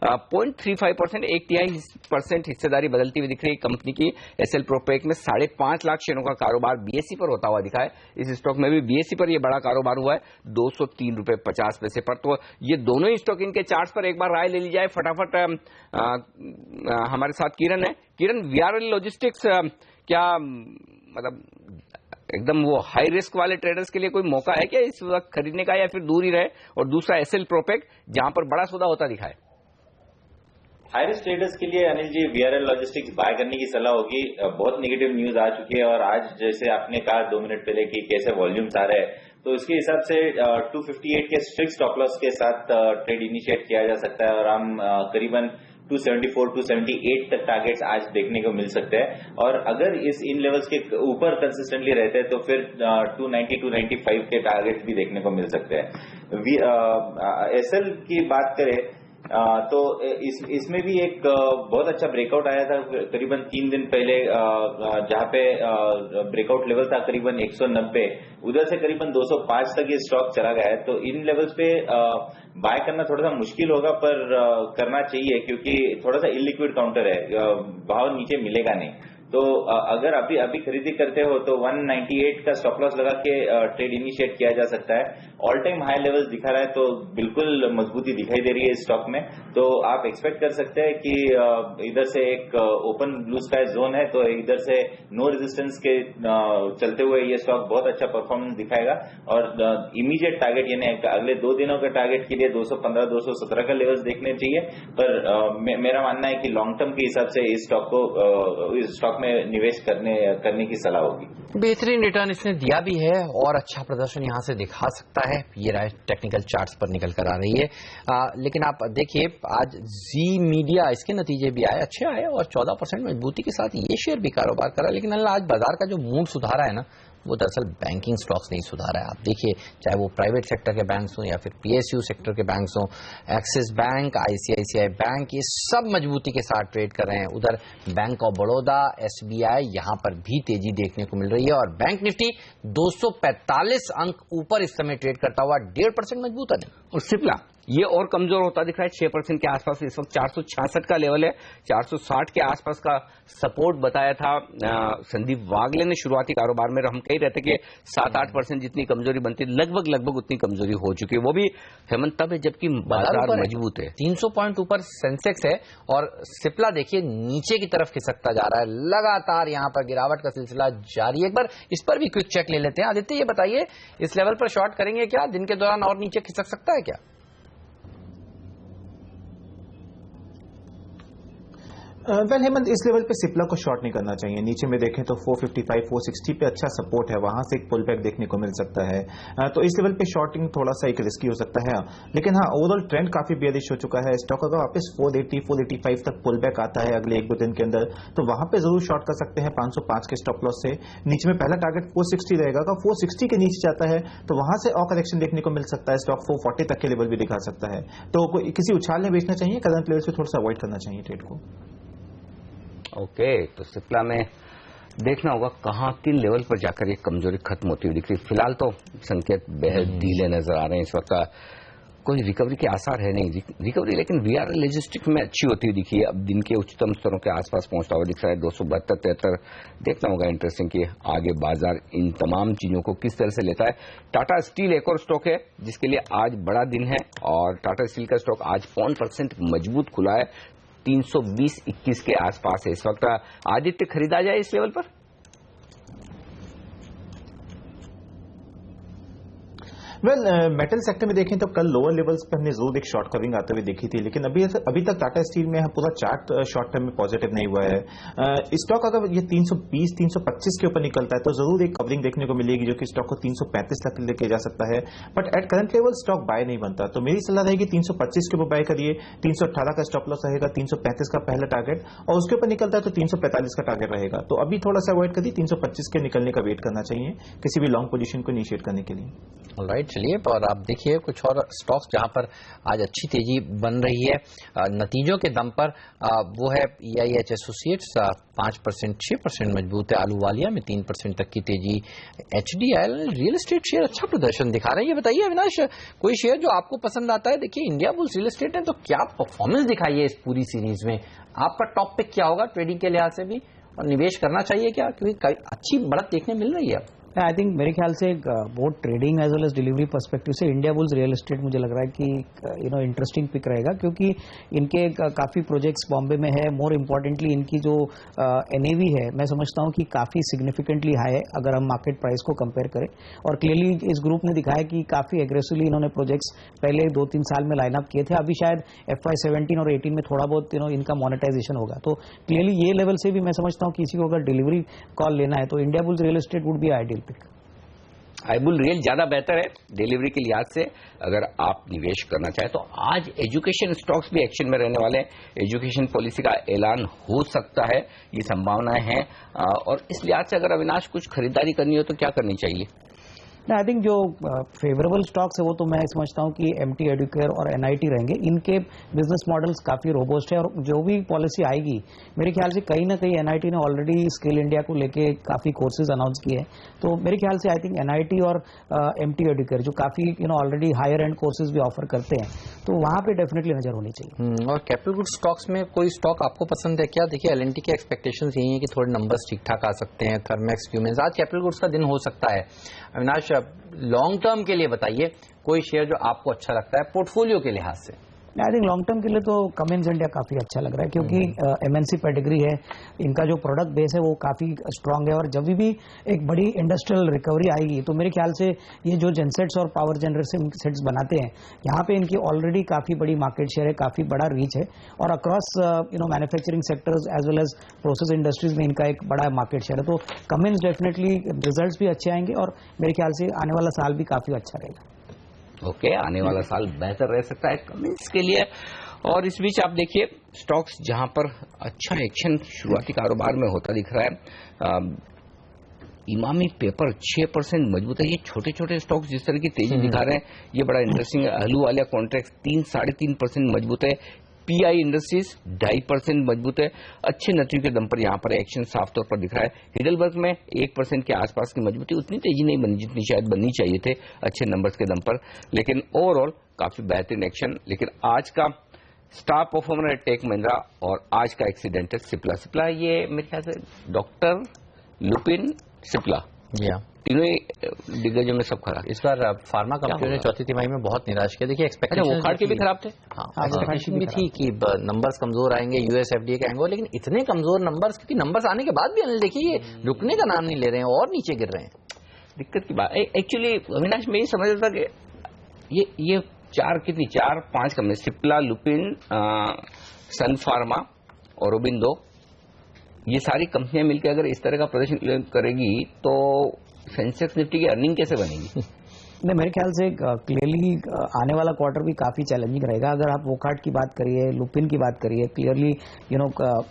0.35%, 1/3% हिस्सेदारी बदलती हुई दिख रही है कंपनी की एसएल प्रोपेक में। 5.5 लाख शेयरों का कारोबार बीएससी पर होता हुआ दिखा है। इस स्टॉक में भी बीएससी पर यह बड़ा कारोबार हुआ है 203 रुपए 50 पैसे पर। तो ये दोनों ही स्टॉक, इनके चार्ट्स पर एक बार राय ले ली जाए फटाफट। हमारे साथ किरण है। किरण, वीआरएल लॉजिस्टिक्स क्या मतलब एकदम वो हाई रिस्क वाले ट्रेडर्स के लिए कोई मौका है क्या इस वक्त खरीदने का, या फिर दूर ही रहे? और दूसरा एसएल प्रोपेक जहां पर बड़ा सौदा होता दिखा है।
हाई रिस्क ट्रेडर्स के लिए Anil ji VRL logistics bye करने की सलाह होगी। बहुत नेगेटिव न्यूज आ चुकी है, और आज जैसे आपने कहा 2 मिनट पहले कि कैसे वॉल्यूम्स आ रहे हैं, तो इसके हिसाब से 258 के स्ट्रिक्ट स्टॉप लॉस के साथ ट्रेड इनिशिएट किया जा सकता है, और हम करीबन 274, 278 तक टारगेट्स आज देखने को मिल सकते हैं। और अगर इन लेवल्स के ऊपर कंसिस्टेंटली रहते हैं तो फिर 290, 295 के टारगेट्स भी देखने को मिल सकते हैं। एसएल की बात करें तो इसमें भी एक बहुत अच्छा ब्रेकआउट आया था करीबन 3 दिन पहले, जहां पे ब्रेकआउट लेवल था करीबन 190, उधर से करीबन 205 तक ये स्टॉक चला गया है। तो इन लेवल्स पे बाय करना थोड़ा सा मुश्किल होगा, पर करना चाहिए, क्योंकि थोड़ा सा इलिक्विड काउंटर है, भाव नीचे मिलेगा नहीं। तो अगर अभी खरीदी करते हो तो 198 का स्टॉप लॉस लगा के ट्रेड इनिशिएट किया जा सकता है। ऑल टाइम हाई लेवल्स दिखा रहा है, तो बिल्कुल मजबूती दिखाई दे रही है इस स्टॉक में। तो आप एक्सपेक्ट कर सकते हैं कि इधर से एक ओपन ब्लू स्काई जोन है, तो इधर से नो रेजिस्टेंस के चलते हुए ये स्टॉक बहुत अच्छा परफॉर्मेंस दिखाएगा। और इमीडिएट टारगेट यानी अगले 2 दिनों के टारगेट के लिए 215, 217 का लेवल्स देखने चाहिए। पर मेरा मानना है कि लॉन्ग टर्म के हिसाब से इस स्टॉक में निवेश करने की सलाह होगी।
बेहतरीन रिटर्न इसने दिया भी है, और अच्छा प्रदर्शन यहां से दिखा सकता है। ये राय टेक्निकल चार्ट्स पर निकल कर आ रही है। लेकिन आप देखिए आज जी मीडिया, इसके नतीजे भी आए, अच्छे आए, और 14% मजबूती के साथ ये शेयर भी कारोबार करा। लेकिन आज बाजार का जो मूड सुधारा है ना, वो दरअसल बैंकिंग स्टॉक्स नहीं सुधारा है। आप देखिए, चाहे वो प्राइवेट सेक्टर के बैंक्स हों या फिर पीएसयू सेक्टर के बैंक्स हों, एक्सिस बैंक, आईसीआईसीआई बैंक, ये सब मजबूती के साथ ट्रेड कर रहे हैं। उधर बैंक ऑफ बड़ौदा, एसबीआई, यहां पर भी तेजी देखने को मिल रही है, और बैंक निफ्टी 245 अंक ऊपर इस समय ट्रेड करता हुआ 1.5% मजबूत है।
और सिप्ला ये और कमजोर होता दिख रहा है 6% के आसपास। इस वक्त 466 का लेवल है, 460 के आसपास का सपोर्ट बताया था संदीप वागले ने शुरुआती कारोबार में। हम कह रहे थे कि 7-8% जितनी कमजोरी बनती, लगभग उतनी कमजोरी हो चुकी है। वो भी हेमंत तब है जबकि बाजार मजबूत है।
300 पॉइंट ऊपर सेंसेक्स है, और सिप्ला देखिए नीचे की तरफ खिसकता जा रहा है। लगातार यहां पर गिरावट का सिलसिला जारी है। एक बार इस पर भी क्विक चेक ले लेते हैं। आदित्य, ये बताइए, इस लेवल पर शॉर्ट करेंगे क्या? दिन के दौरान और नीचे खिसक सकता है क्या?
वेल हेमंत, इस लेवल पे सिप्ला को शॉर्ट नहीं करना चाहिए। नीचे में देखें तो 455, 460 पे अच्छा सपोर्ट है, वहां से एक पुल बैक देखने को मिल सकता है। तो इस लेवल पे शॉर्टिंग थोड़ा सा एक रिस्की हो सकता है। लेकिन हाँ, ओवरऑल ट्रेंड काफी बेयरिश हो चुका है। स्टॉक अगर वापस 480, 485 तक पुल बैक आता है अगले 1-2 दिन के अंदर, तो वहां पे जरूर शॉर्ट कर सकते हैं 505 के स्टॉप लॉस से। नीचे में पहला टारगेट 460 रहेगा। अगर 460 के नीचे जाता है तो वहां से और करेक्शन देखने को मिल सकता है। स्टॉक 440 तक के लेवल भी दिखा सकता है। तो किसी उछाल में बेचना चाहिए, करंट लेवल से थोड़ा सा अवॉइड करना चाहिए ट्रेड को।
ओके, तो सिप्ला में देखना होगा कहां किन लेवल पर जाकर ये कमजोरी खत्म होती हुई दिख रही। फिलहाल तो संकेत बेहद ढीले नजर आ रहे हैं इस वक्त। कोई रिकवरी के आसार है नहीं रिकवरी, लेकिन वीआरएल लॉजिस्टिक्स में अच्छी होती हुई दिखी है। अब दिन के उच्चतम स्तरों के आसपास पहुंचता हुआ दिख रहा है 272-73। देखना होगा इंटरेस्टिंग कि आगे बाजार इन तमाम चीजों को किस तरह से लेता है। टाटा स्टील एक और स्टॉक है जिसके लिए आज बड़ा दिन है, और टाटा स्टील का स्टॉक आज 0.5% मजबूत खुला है, 320-21 के आसपास है इस वक्त। आदित्य, खरीदा जाए इस लेवल पर?
वेल मेटल सेक्टर में देखें तो कल लोअर लेवल्स पर हमने जरूर एक शॉर्ट कवरिंग आते हुए देखी थी, लेकिन अभी तक टाटा स्टील में पूरा चार्ट शॉर्ट टर्म में पॉजिटिव नहीं हुआ है। स्टॉक अगर ये 320 325 के ऊपर निकलता है तो जरूर एक कवरिंग देखने को मिलेगी जो कि स्टॉक को 335 तक लेके जा सकता है, but at current level stock buy नहीं बनता। तो मेरी सलाह रहेगी 325 के ऊपर बाय करिए, 318 का स्टॉप लॉस रहेगा, 335 का पहला टारगेट, और उसके ऊपर निकलता है तो 345 का टारगेट रहेगा। तो अभी थोड़ा सा अवॉइड करिए, 325 के निकलने का वेट करना चाहिए किसी भी लॉन्ग पोजीशन को इनिशिएट करने के लिए।
ऑलराइट, चलिए और आप देखिए कुछ और स्टॉक्स जहां पर आज अच्छी तेजी बन रही है नतीजों के दम पर, वो है EIH एसोसिएट्स 5% 6% मजबूत है, आलूवालिया में 3% तक की तेजी, HDIL रियल एस्टेट शेयर अच्छा प्रदर्शन दिखा रहे हैं। ये बताइए अविनाश, कोई शेयर जो आपको पसंद आता है? देखिए इंडिया बुल्स रियल एस्टेट ने तो क्या परफॉर्मेंस दिखाई है इस पूरी सीरीज में, आपका टॉप पिक क्या होगा ट्रेडिंग के लिहाज से भी, और निवेश करना चाहिए क्या, क्योंकि अच्छी बढ़त देखने मिल रही है?
आई थिंक मेरे ख्याल से both trading as well as delivery perspective से इंडिया बुल्स रियल एस्टेट मुझे लग रहा है कि इंटरेस्टिंग पिक रहेगा, क्योंकि इनके काफ़ी प्रोजेक्ट्स बॉम्बे में है। मोर इम्पोर्टेंटली इनकी जो NAV है मैं समझता हूँ कि काफ़ी सिग्निफिकेंटली हाई है अगर हम मार्केट प्राइस को कंपेयर करें, और क्लियरली इस ग्रुप ने दिखाया कि काफ़ी एग्रेसिवली इन्होंने प्रोजेक्ट्स पहले 2-3 साल में लाइनअप किए थे। अभी शायद FY 17 और 18 में थोड़ा बहुत इनका मोनेटाइजेशन होगा, तो क्लियरली ये लेवल से भी मैं समझता हूँ किसी को अगर डिलीवरी कॉल लेना है तो India bulls real estate would be ideal pick.
Ibull real ज्यादा बेहतर है डिलीवरी के लिहाज से अगर आप निवेश करना चाहें तो। आज एजुकेशन स्टॉक्स भी एक्शन में रहने वाले हैं, एजुकेशन पॉलिसी का ऐलान हो सकता है, ये संभावनाएं हैं, और इस लिहाज से अगर अविनाश कुछ खरीदारी करनी हो तो क्या करनी चाहिए?
आई थिंक जो फेवरेबल स्टॉक्स है वो तो मैं समझता हूँ कि MT एडुकेयर और NIT रहेंगे। इनके बिजनेस मॉडल्स काफी रोबस्ट है, और जो भी पॉलिसी आएगी मेरे ख्याल से कहीं ना कहीं NIT ने ऑलरेडी स्किल इंडिया को लेके काफी कोर्सेज अनाउंस किए हैं, तो मेरे ख्याल से आई थिंक NIT और MT एडुकेयर जो काफी ऑलरेडी हायर एंड कोर्सेज भी ऑफर करते हैं, तो वहां पे डेफिनेटली नजर होनी चाहिए।
और कैपिटल गुड स्टॉक्स में कोई स्टॉक आपको पसंद है क्या? देखिए LNT के एक्सपेक्टेशंस यही है कि थोड़े नंबर्स ठीक ठाक आ सकते हैं, थर्मेक्स, क्यूमेंस, आज कैपिटल गुड्स का दिन हो सकता है। अविनाश, लॉन्ग टर्म के लिए बताइए कोई शेयर जो आपको अच्छा लगता है पोर्टफोलियो के लिहाज से।
आई थिंक लॉन्ग टर्म के लिए तो कमिंस इंडिया काफी अच्छा लग रहा है, क्योंकि MNC पेडिग्री है, इनका जो प्रोडक्ट बेस है वो काफी स्ट्रांग है, और जब भी एक बड़ी इंडस्ट्रियल रिकवरी आएगी तो मेरे ख्याल से ये जो जेनसेट्स और पावर जनरेशन सेट्स बनाते हैं यहाँ पे इनकी ऑलरेडी काफी बड़ी मार्केट शेयर है, काफी बड़ा रीच है, और across manufacturing sectors as well as process industries में इनका एक बड़ा मार्केट शेयर है। तो कमिंस डेफिनेटली रिजल्ट्स भी अच्छे आएंगे, और मेरे ख्याल से आने वाला साल भी काफी अच्छा रहेगा।
ओके, आने वाला साल बेहतर रह सकता है कमिंस के लिए। और इस बीच आप देखिए स्टॉक्स जहां पर अच्छा एक्शन शुरुआती कारोबार में होता दिख रहा है, इमामी पेपर 6% मजबूत है। ये छोटे छोटे स्टॉक्स जिस तरह की तेजी दिखा रहे हैं ये बड़ा इंटरेस्टिंग है। आलूवालिया कॉन्ट्रैक्ट 3-3.5% मजबूत है। PI इंडस्ट्रीज 2.5% मजबूत है। अच्छे नतीजों के दम पर यहां पर एक्शन साफ तौर पर दिख रहा है। हिडलबर्ग में 1% के आसपास की मजबूती, उतनी तेजी नहीं बनी जितनी शायद बननी चाहिए थे अच्छे नंबर्स के दम पर, लेकिन ओवरऑल काफी बेहतरीन एक्शन। लेकिन आज का स्टार परफॉर्मर है टेक महिंद्रा, और आज का एक्सीडेंट है सिप्ला। ये मेरे ख्याल से डॉक्टर लुपिन सिप्ला, तीनों ही दिग्गजों में सब खराब।
इस बार फार्मा कंपनियों ने चौथी तिमाही में बहुत निराश किया। देखिए एक्सपेक्टेशन
वो खाड़ के भी खराब थे,
एक्सपेक्टेशन भी थी कि नंबर्स कमजोर आएंगे, US FDA के आएंगे, लेकिन इतने कमजोर नंबर्स, क्योंकि नंबर्स आने के बाद भी अनिल देखिए ये रुकने का नाम नहीं ले रहे हैं और नीचे गिर रहे हैं।
दिक्कत की बात एक्चुअली अविनाश में ये समझ रहा था कि ये 4-5 कंपनी, सिप्ला, लुपिन, सन फार्मा और ओबिंदो, ये सारी कंपनियां मिलकर अगर इस तरह का प्रदर्शन करेगी तो सेंसेक्स निफ्टी की अर्निंग कैसे बनेगी?
नहीं, मेरे ख्याल से क्लियरली आने वाला क्वार्टर भी काफी चैलेंजिंग रहेगा। अगर आप वोकार्ट की बात करिए, लुपिन की बात करिए, क्लियरली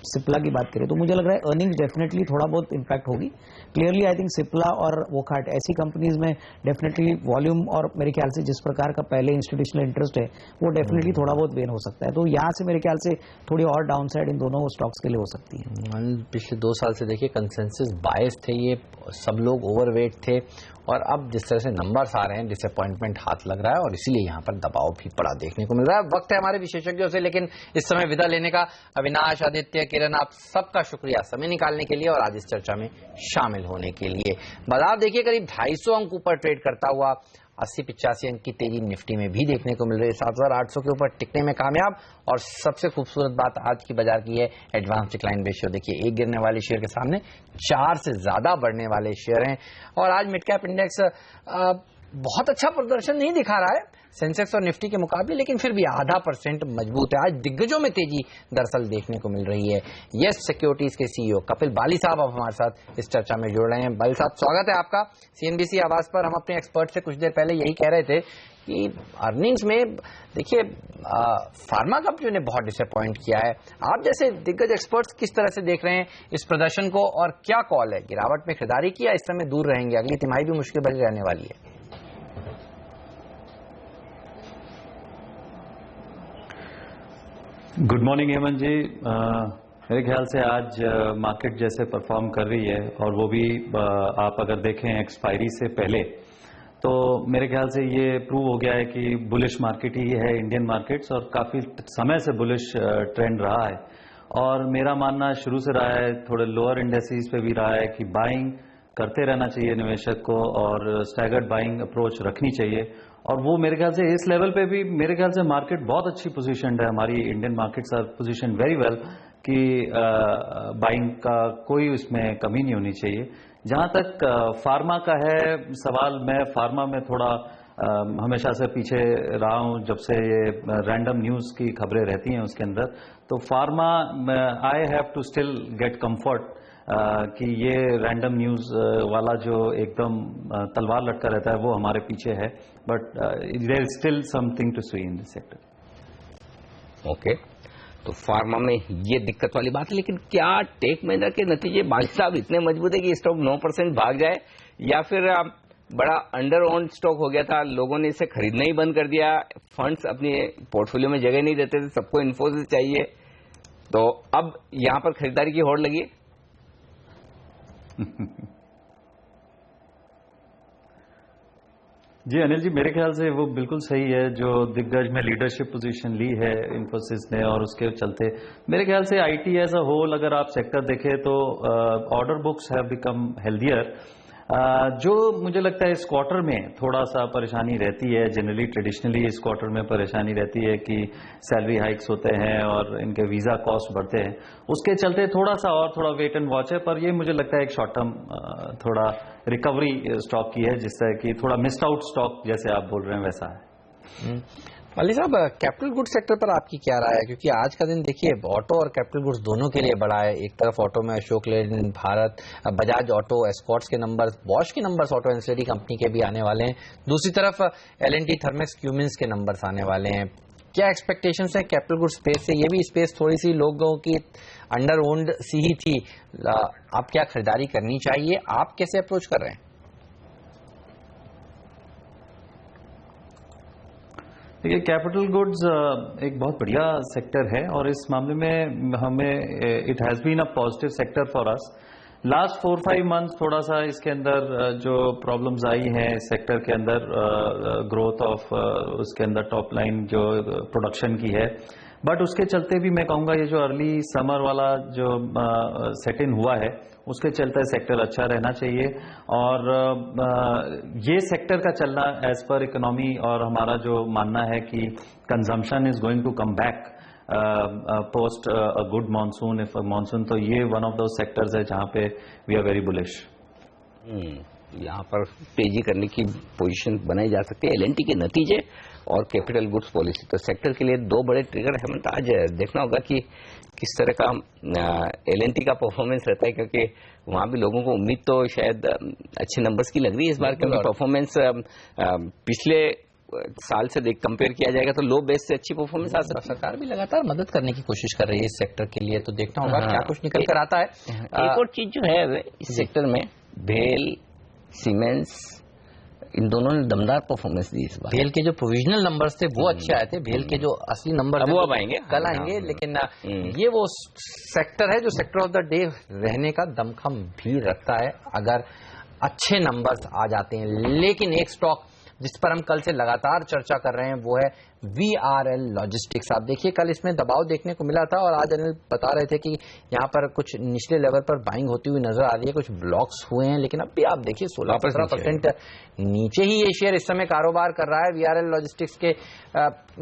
सिप्ला की बात करिए, तो मुझे लग रहा है अर्निंग्स डेफिनेटली थोड़ा बहुत इंपैक्ट होगी। क्लियरली आई थिंक सिप्ला और वोकार्ट ऐसी कंपनीज में डेफिनेटली वॉल्यूम और मेरे ख्याल से जिस प्रकार का पहले इंस्टीट्यूशनल इंटरेस्ट है वो डेफिनेटली थोड़ा बहुत वेन हो सकता है, तो यहाँ से मेरे ख्याल से थोड़ी और डाउन साइड इन दोनों स्टॉक्स के लिए हो सकती है।
पिछले 2 साल से देखिए कंसेंसस बायस थे, ये सब लोग ओवरवेट थे, और अब जिस तरह से नंबर्स आ रहे हैं डिसअपॉइंटमेंट हाथ लग रहा है, और इसीलिए यहाँ पर दबाव भी बड़ा देखने को मिल रहा है। वक्त है हमारे विशेषज्ञों से लेकिन इस समय विदा लेने का। अविनाश, आदित्य, किरण, आप सबका शुक्रिया समय निकालने के लिए और आज इस चर्चा में शामिल होने के लिए। बाजार देखिए करीब 250 अंक ऊपर ट्रेड करता हुआ 80-85 अंक की तेजी निफ्टी में भी देखने को मिल रही है। 7,800 के ऊपर टिकने में कामयाब, और सबसे खूबसूरत बात आज की बाजार की है एडवांस डिक्लाइन रेशियो। देखिए एक गिरने वाले शेयर के सामने 4 से ज्यादा बढ़ने वाले शेयर हैं, और आज मिड कैप इंडेक्स बहुत अच्छा प्रदर्शन नहीं दिखा रहा है सेंसेक्स और निफ्टी के मुकाबले, लेकिन फिर भी 0.5% मजबूत है। आज दिग्गजों में तेजी दरअसल देखने को मिल रही है। यस सिक्योरिटीज के सीईओ कपिल बाली साहब अब हमारे साथ इस चर्चा में जुड़ रहे हैं। बाली साहब, स्वागत है आपका सीएनबीसी आवाज पर। हम अपने एक्सपर्ट से कुछ देर पहले यही कह रहे थे कि अर्निंग्स में देखिए फार्मा कंपनियों ने बहुत डिसअपॉइंट किया है। आप जैसे दिग्गज एक्सपर्ट्स किस तरह से देख रहे हैं इस प्रदर्शन को, और क्या कॉल है, गिरावट में खरीदारी की या इस समय दूर रहेंगे? अगली तिमाही भी मुश्किल बनी रहने वाली है।
गुड मॉर्निंग हेमंत जी। मेरे ख्याल से आज मार्केट जैसे परफॉर्म कर रही है, और वो भी आप अगर देखें एक्सपायरी से पहले, तो मेरे ख्याल से ये प्रूव हो गया है कि बुलिश मार्केट ही है इंडियन मार्केट्स, और काफ़ी समय से बुलिश ट्रेंड रहा है। और मेरा मानना शुरू से रहा है, थोड़े लोअर इंडेक्सेस पे भी रहा है कि बाइंग करते रहना चाहिए निवेशक को, और स्टैगर्ड बाइंग अप्रोच रखनी चाहिए। और वो मेरे ख्याल से इस लेवल पे भी मेरे ख्याल से मार्केट बहुत अच्छी पोजीशन है। हमारी Indian markets are position very well कि बाइंग का कोई उसमें कमी नहीं होनी चाहिए। जहां तक फार्मा का है सवाल, मैं फार्मा में थोड़ा हमेशा से पीछे रहा हूं, जब से ये रैंडम न्यूज की खबरें रहती हैं उसके अंदर। तो pharma I have to still get comfort कि ये रैंडम न्यूज वाला जो एकदम तलवार लटका रहता है वो हमारे पीछे है, but there is still something to see in this sector.
Okay, तो फार्मा में ये दिक्कत वाली बात है, लेकिन क्या टेक महिंद्रा के नतीजे बादशाह साहब इतने मजबूत है कि स्टॉक 9% भाग जाए, या फिर बड़ा अंडर ओन्ड स्टॉक हो गया था, लोगों ने इसे खरीदना ही बंद कर दिया, फंड्स अपने पोर्टफोलियो में जगह नहीं देते थे, सबको इन्फोसिस चाहिए, तो अब यहां पर खरीदारी की होड़ लगी?
जी अनिल जी, मेरे ख्याल से वो बिल्कुल सही है जो दिग्गज में लीडरशिप पोजीशन ली है इन्फोसिस ने, और उसके चलते मेरे ख्याल से आईटी एज अ होल अगर आप सेक्टर देखें तो order books have become healthier. जो मुझे लगता है इस क्वार्टर में थोड़ा सा परेशानी रहती है, जनरली ट्रेडिशनली इस क्वार्टर में परेशानी रहती है कि सैलरी हाइक्स होते हैं और इनके वीजा कॉस्ट बढ़ते हैं, उसके चलते थोड़ा वेट एंड वॉच है। पर ये मुझे लगता है एक शॉर्ट टर्म थोड़ा रिकवरी स्टॉक की है, जिससे कि थोड़ा मिस्ड आउट स्टॉक जैसे आप बोल रहे हैं वैसा है।
वाली साहब, कैपिटल गुड्स सेक्टर पर आपकी क्या राय है? क्योंकि आज का दिन देखिए ऑटो और कैपिटल गुड्स दोनों के लिए बड़ा है। एक तरफ ऑटो में अशोक लेलैंड, भारत, बजाज ऑटो, एस्कॉर्ट्स के नंबर्स, बॉश के नंबर्स ऑटो एंसिलरी कंपनी के भी आने वाले हैं। दूसरी तरफ एल&टी, थर्मेक्स, क्यूमिंस के नंबर्स आने वाले हैं। क्या एक्सपेक्टेशंस हैं कैपिटल गुड्स स्पेस से? ये भी स्पेस थोड़ी सी लोगों की अंडर ओन्ड सी ही थी। आप क्या खरीदारी करनी चाहिए? आप कैसे अप्रोच कर रहे हैं?
देखिए, कैपिटल गुड्स एक बहुत बढ़िया सेक्टर है, और इस मामले में हमें it has been a positive sector for us. Last 4-5 months थोड़ा सा इसके अंदर जो प्रॉब्लम्स आई हैं इस सेक्टर के अंदर, ग्रोथ ऑफ उसके अंदर टॉप लाइन जो प्रोडक्शन की है, बट उसके चलते भी मैं कहूँगा ये जो अर्ली समर वाला जो सेट इन हुआ है उसके चलते सेक्टर अच्छा रहना चाहिए। और ये सेक्टर का चलना एज पर इकोनॉमी, और हमारा जो मानना है कि consumption is going to come back post a good monsoon, if monsoon, तो ये वन ऑफ दो सेक्टर्स है जहां पे वी आर वेरी बुलिश।
यहाँ पर तेजी करने की पोजीशन बनाई जा सकती है। एल&टी के नतीजे और कैपिटल गुड्स पॉलिसी, तो सेक्टर के लिए दो बड़े ट्रिगर है। मतलब आज देखना होगा कि किस तरह का एल&टी का परफॉर्मेंस रहता है, क्योंकि वहां भी लोगों को उम्मीद तो शायद अच्छे नंबर्स की लग रही है इस बार, क्योंकि परफॉर्मेंस पिछले साल से कंपेयर किया जाएगा तो लो बेस से अच्छी परफॉर्मेंस आ सकती है।
सरकार भी लगातार मदद करने की कोशिश कर रही है इस सेक्टर के लिए, तो देखना होगा क्या कुछ निकल कर आता है।
एक और चीज जो है इस सेक्टर में, भेल, सीमेंस, इन दोनों ने दमदार परफॉर्मेंस दी इस बार।
भेल के जो प्रोविजनल नंबर्स थे वो अच्छे आए थे, भेल के जो असली नंबर
वो अब आएंगे,
कल आएंगे, लेकिन ये वो सेक्टर है जो सेक्टर ऑफ द डे रहने का दमखम भी रखता है अगर अच्छे नंबर्स आ जाते हैं। लेकिन एक स्टॉक जिस पर हम कल से लगातार चर्चा कर रहे हैं वो है VRL लॉजिस्टिक्स। आप देखिए कल इसमें दबाव देखने को मिला था, और आज अनिल बता रहे थे कि यहाँ पर कुछ निचले लेवल पर बाइंग होती हुई नजर आ रही है, कुछ ब्लॉक्स हुए हैं, लेकिन अब भी आप देखिए 16-17% नीचे ही ये शेयर इस समय कारोबार कर रहा है। VRL लॉजिस्टिक्स के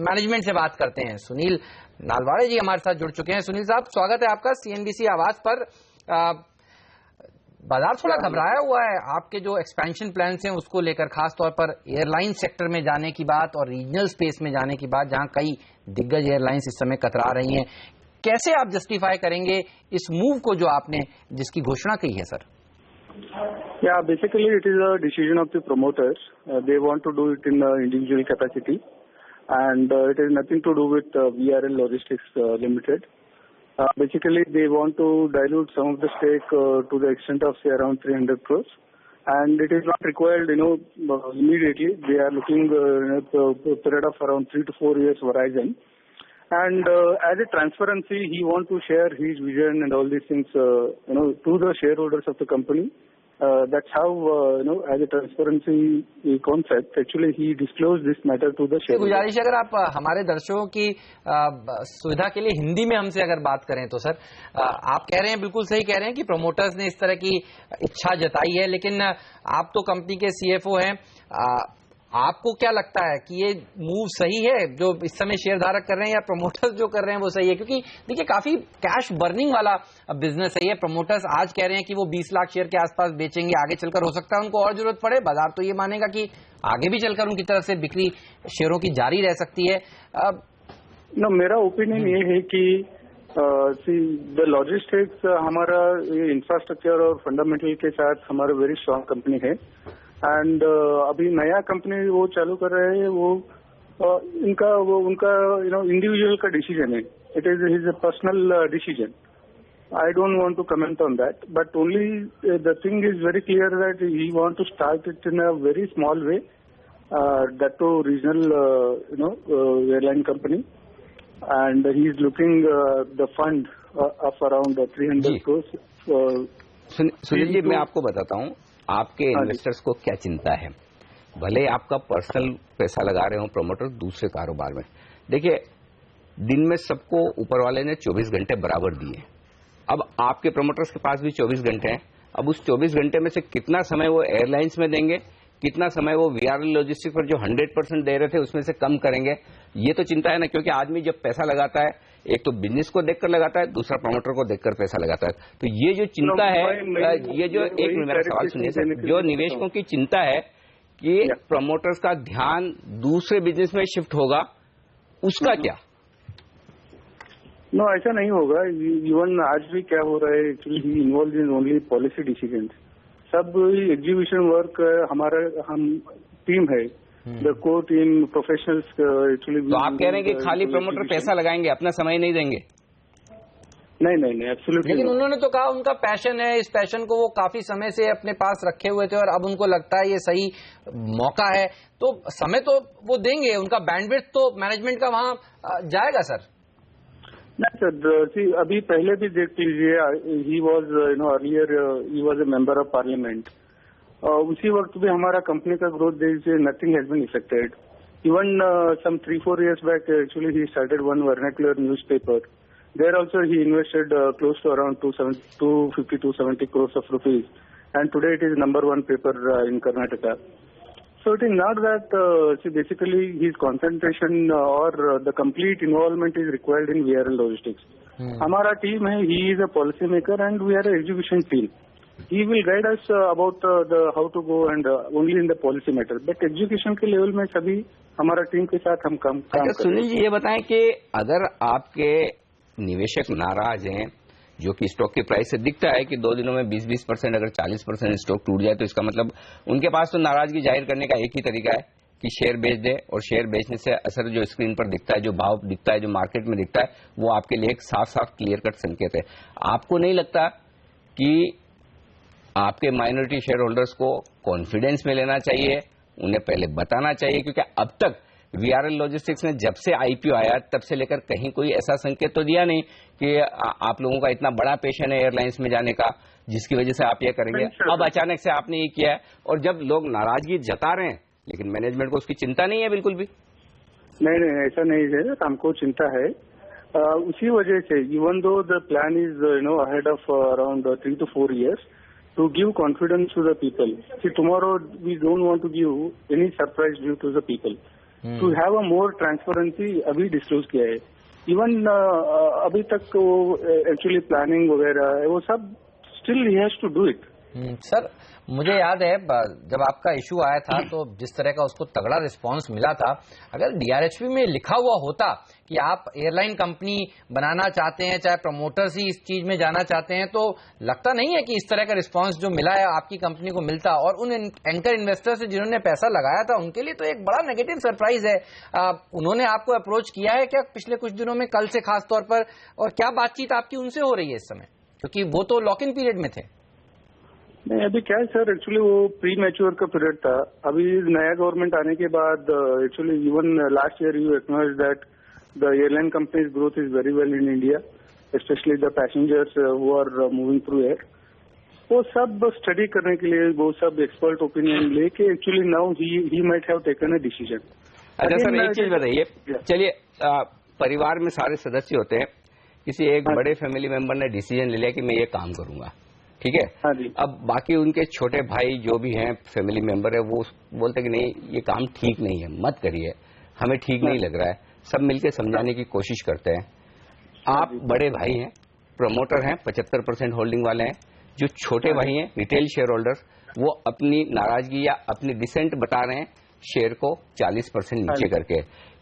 मैनेजमेंट से बात करते हैं। सुनील नालवाड़े जी हमारे साथ जुड़ चुके हैं। सुनील साहब, स्वागत है आपका CNBC आवाज पर। बाजार थोड़ा घबराया हुआ है आपके जो एक्सपेंशन प्लान्स हैं उसको लेकर, खास तौर पर एयरलाइन सेक्टर में जाने की बात और रीजनल स्पेस में जाने की बात, जहां कई दिग्गज एयरलाइंस इस समय कतरा रही हैं। कैसे आप जस्टिफाई करेंगे इस मूव को जो आपने जिसकी घोषणा की है sir?
Yeah, basically it is a decision of the promoters. They want to do it in individual capacity, and it has nothing to do with VRL Logistics Limited. Basically, they want to dilute some of the stake to the extent of say around 300 crores, and it is not required, immediately. They are looking at a period of around 3 to 4 years horizon. And as a transparency, he want to share his vision and all these things, to the shareholders of the company. That's how, as a transparency concept, actually he disclosed this matter to the shareholders.
गुजारिश अगर आप हमारे दर्शकों की सुविधा के लिए हिंदी में हमसे अगर बात करें तो सर, आप कह रहे हैं, बिल्कुल सही कह रहे हैं कि प्रमोटर्स ने इस तरह की इच्छा जताई है, लेकिन आप तो कंपनी के सीएफओ हैं, आपको क्या लगता है कि ये मूव सही है जो इस समय शेयर धारक कर रहे हैं, या प्रमोटर्स जो कर रहे हैं वो सही है? क्योंकि देखिए काफी कैश बर्निंग वाला बिजनेस है ये। प्रमोटर्स आज कह रहे हैं कि वो 20 लाख शेयर के आसपास बेचेंगे, आगे चलकर हो सकता है उनको और जरूरत पड़े, बाजार तो ये मानेगा कि आगे भी चलकर उनकी तरफ से बिक्री शेयरों की जारी रह सकती है।
मेरा ओपिनियन ये है कि द लॉजिस्टिक्स हमारा इंफ्रास्ट्रक्चर और फंडामेंटल के साथ हमारा वेरी स्ट्रांग कंपनी है, एंड अभी नया कंपनी वो चालू कर रहे हैं, वो उनका इंडिविजुअल का डिसीजन है। It is his personal decision. I don't want to comment on that, but only the thing is very clear that he want to start it in a very small way, that to regional, airline company, and he is looking the fund of around 300 crores.
Sunil ji, मैं आपको बताता हूँ आपके investors को क्या चिंता है। भले आपका पर्सनल पैसा लगा रहे हो प्रमोटर दूसरे कारोबार में, देखिए दिन में सबको ऊपर वाले ने 24 घंटे बराबर दिए। अब आपके प्रमोटर्स के पास भी 24 घंटे हैं। अब उस 24 घंटे में से कितना समय वो एयरलाइंस में देंगे, कितना समय वो वीआरएल लॉजिस्टिक्स पर जो 100% दे रहे थे उसमें से कम करेंगे, ये तो चिंता है ना। क्योंकि आदमी जब पैसा लगाता है, एक तो बिजनेस को देखकर लगाता है, दूसरा प्रमोटर को देखकर पैसा लगाता है। तो ये जो चिंता है, ये जो एक मेरा सवाल सुनिए सर, जो निवेशकों की चिंता है कि प्रमोटर्स का ध्यान दूसरे बिजनेस में शिफ्ट होगा, उसका क्या?
नो, ऐसा नहीं होगा। इवन आज भी क्या हो रहा है, actually he involve in only policy decision. सब एग्जीक्यूशन वर्क हम टीम है, the core team professionals actually.
तो आप कह रहे हैं कि खाली प्रमोटर पैसा लगाएंगे, अपना समय नहीं देंगे?
नहीं, एब्सोल्युटली।
लेकिन उन्होंने तो कहा उनका पैशन है, इस पैशन को वो काफी समय से अपने पास रखे हुए थे और अब उनको लगता है ये सही मौका है, तो समय तो वो देंगे, उनका बैंडविड्थ तो मैनेजमेंट का वहां जाएगा सर।
नहीं सर, अभी पहले भी देख लीजिए, he was earlier he was a member of parliament. उसी वक्त भी हमारा कंपनी का ग्रोथ देख से nothing has been affected. Even some 3-4 years back, actually he started one vernacular newspaper. There also he invested close to around 250-270 crores of rupees, and today it is number one paper in Karnataka. So it is not that, basically his concentration or the complete involvement is required in VRL Logistics. हमारा team है, he is a policy maker and we are an execution team. He will guide us about the how to go and only in the policy matter. But execution के level में सभी हमारा team के साथ हम काम
करें। सुनील जी, ये बताएं कि अगर आपके निवेशक नाराज हैं, जो कि स्टॉक की प्राइस से दिखता है कि 2 दिनों में 20% अगर 40% स्टॉक टूट जाए, तो इसका मतलब उनके पास तो नाराजगी जाहिर करने का एक ही तरीका है कि शेयर बेच दे, और शेयर बेचने से असर जो स्क्रीन पर दिखता है, जो भाव दिखता है, जो मार्केट में दिखता है, वो आपके लिए एक साफ साफ क्लियर कट संकेत है। आपको नहीं लगता कि आपके माइनॉरिटी शेयर होल्डर्स को कॉन्फिडेंस में लेना चाहिए, उन्हें पहले बताना चाहिए? क्योंकि अब तक वीआरएल लॉजिस्टिक्स ने जब से आईपीओ आया तब से लेकर कहीं कोई ऐसा संकेत तो दिया नहीं कि आप लोगों का इतना बड़ा पैशन है एयरलाइंस में जाने का, जिसकी वजह से आप ये करेंगे। अब अचानक से आपने ये किया है, और जब लोग नाराजगी जता रहे हैं, लेकिन मैनेजमेंट को उसकी चिंता नहीं है बिल्कुल भी।
नहीं, ऐसा नहीं है, हमको चिंता है। उसी वजह से even though the plan is ahead of around 3 to 4 years to give confidence to the people. See, tomorrow we don't want to give any surprise due to the people. To have a more transparency, अभी disclose किया है। Even अभी तक वो actually planning वगैरह वो सब still he has to do it.
Sir मुझे याद है जब आपका इशू आया था तो जिस तरह का उसको तगड़ा रिस्पांस मिला था, अगर डीआरएचपी में लिखा हुआ होता कि आप एयरलाइन कंपनी बनाना चाहते हैं, चाहे प्रमोटर्स ही इस चीज में जाना चाहते हैं, तो लगता नहीं है कि इस तरह का रिस्पांस जो मिला है आपकी कंपनी को मिलता। और उन एंकर इन्वेस्टर से जिन्होंने पैसा लगाया था उनके लिए तो एक बड़ा नेगेटिव सरप्राइज है। उन्होंने आपको अप्रोच किया है क्या पिछले कुछ दिनों में, कल से खास तौर पर, और क्या बातचीत आपकी उनसे हो रही है इस समय, क्योंकि वो तो लॉक इन पीरियड में थे?
नहीं, अभी क्या है सर, एक्चुअली वो प्री मैच्योर का पीरियड था। अभी नया गवर्नमेंट आने के बाद actually even last year you acknowledge that the airline companies growth is very well in India, specially the passengers who are moving through air. वो सब स्टडी करने के लिए, वो सब एक्सपर्ट ओपिनियन लेके actually now he might have taken a decision.
अच्छा sir, एक चीज बताइए, चलिए परिवार में सारे सदस्य होते हैं, किसी एक बड़े फैमिली मेंबर ने डिसीजन ले लिया कि मैं ये काम करूंगा, ठीक है, अब बाकी उनके छोटे भाई जो भी हैं फैमिली मेंबर है वो बोलते कि नहीं ये काम ठीक नहीं है, मत करिए, हमें ठीक नहीं लग रहा है, सब मिलकर समझाने की कोशिश करते हैं। आप बड़े भाई हैं, प्रमोटर हैं, 75% होल्डिंग वाले हैं, जो छोटे भाई हैं रिटेल शेयर होल्डर्स, वो अपनी नाराजगी या अपनी डिसेंट बता रहे हैं शेयर को 40% नीचे करके,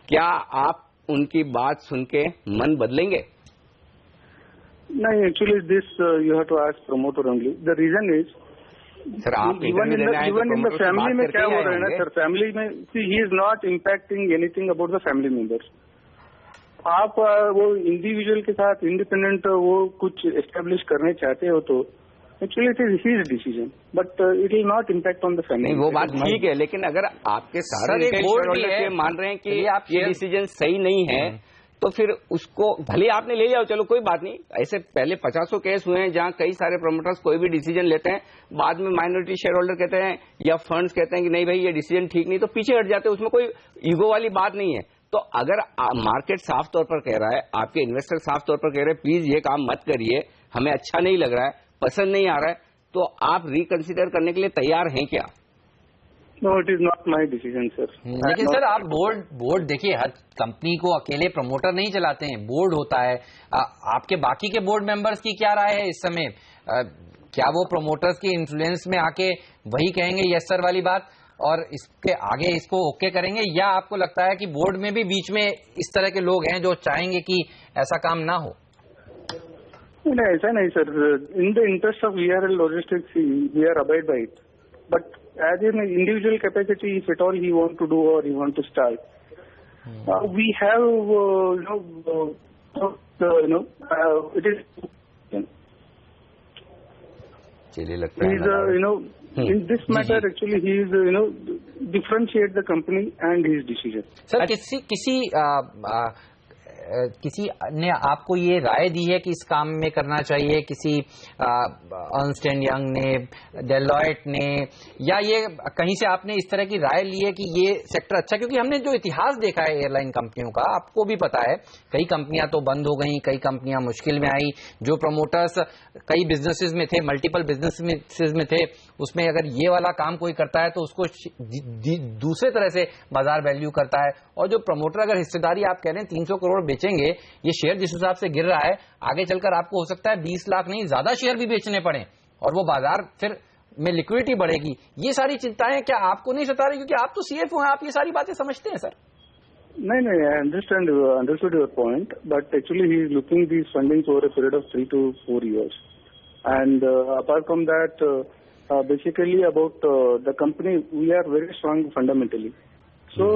क्या आप उनकी बात सुन के मन बदलेंगे?
नहीं, actually this you have to ask promoter only. The reason is
sir आप
इवन इन द फैमिली में क्या हो रहा है ना सर, फैमिली में see he is not impacting anything about the family members. आप वो इंडिविजुअल के साथ इंडिपेंडेंट वो कुछ एस्टेब्लिश करने चाहते हो तो actually it is his decision, but it will not impact on the family.
वो बात ठीक है, लेकिन अगर आपके सारे शेयर मान रहे हैं कि ये डिसीजन सही नहीं है तो फिर उसको भले आपने ले लिया, चलो कोई बात नहीं, ऐसे पहले 50 केस हुए हैं जहां कई सारे प्रमोटर्स कोई भी डिसीजन लेते हैं, बाद में माइनॉरिटी शेयर होल्डर कहते हैं या फंड्स कहते हैं कि नहीं भाई ये डिसीजन ठीक नहीं, तो पीछे हट जाते हैं, उसमें कोई ईगो वाली बात नहीं है। तो अगर मार्केट साफ तौर पर कह रहा है, आपके इन्वेस्टर साफ तौर पर कह रहे हैं प्लीज ये काम मत करिए, हमें अच्छा नहीं लग रहा है, पसंद नहीं आ रहा है, तो आप रिकंसिडर करने के लिए तैयार हैं क्या?
No, it is not my decision sir.
लेकिन सर आप बोर्ड देखिए, हर कंपनी को अकेले प्रमोटर नहीं चलाते हैं, बोर्ड होता है। आपके बाकी के बोर्ड मेंबर्स की क्या राय है इस समय? क्या वो प्रमोटर्स के इन्फ्लुएंस में आके वही कहेंगे यस सर वाली बात और इसके आगे इसको ओके करेंगे, या आपको लगता है कि बोर्ड में भी बीच में इस तरह के लोग हैं जो चाहेंगे कि ऐसा काम ना हो?
नहीं, ऐसा नहीं sir. In the interest of VRL logistics we are abide by it, but as in individual capacity, if at all he want to do or he want to start, we have it is
चलिए लगता है
in this matter actually he is differentiate the company and his decision.
Sir किसी ने आपको ये राय दी है कि इस काम में करना चाहिए, किसी अर्नस्ट एंड यंग ने, डेलॉयट ने, या ये कहीं से आपने इस तरह की राय ली है कि ये सेक्टर अच्छा? क्योंकि हमने जो इतिहास देखा है एयरलाइन कंपनियों का, आपको भी पता है, कई कंपनियां तो बंद हो गई, कई कंपनियां मुश्किल में आई, जो प्रमोटर्स कई बिजनेसेस में थे, मल्टीपल बिजनेसेस में थे, उसमें अगर ये वाला काम कोई करता है तो उसको दूसरे तरह से बाजार वैल्यू करता है। और जो प्रमोटर अगर हिस्सेदारी आप कह रहे हैं 300 करोड़ बेचेंगे, ये शेयर जिस हिसाब से गिर रहा है, आगे चलकर आपको हो सकता है 20 लाख नहीं ज्यादा शेयर भी बेचने पड़े और वो बाजार फिर में लिक्विडिटी बढ़ेगी। ये सारी चिंताएं क्या आपको नहीं सता रही? क्योंकि आप तो CFO हैं, आप ये सारी बातें समझते हैं सर।
नहीं, I understood your point, but actually he is looking these fundings over a period of 3 to 4 years, and apart from that, basically about the company, we are very strong fundamentally. So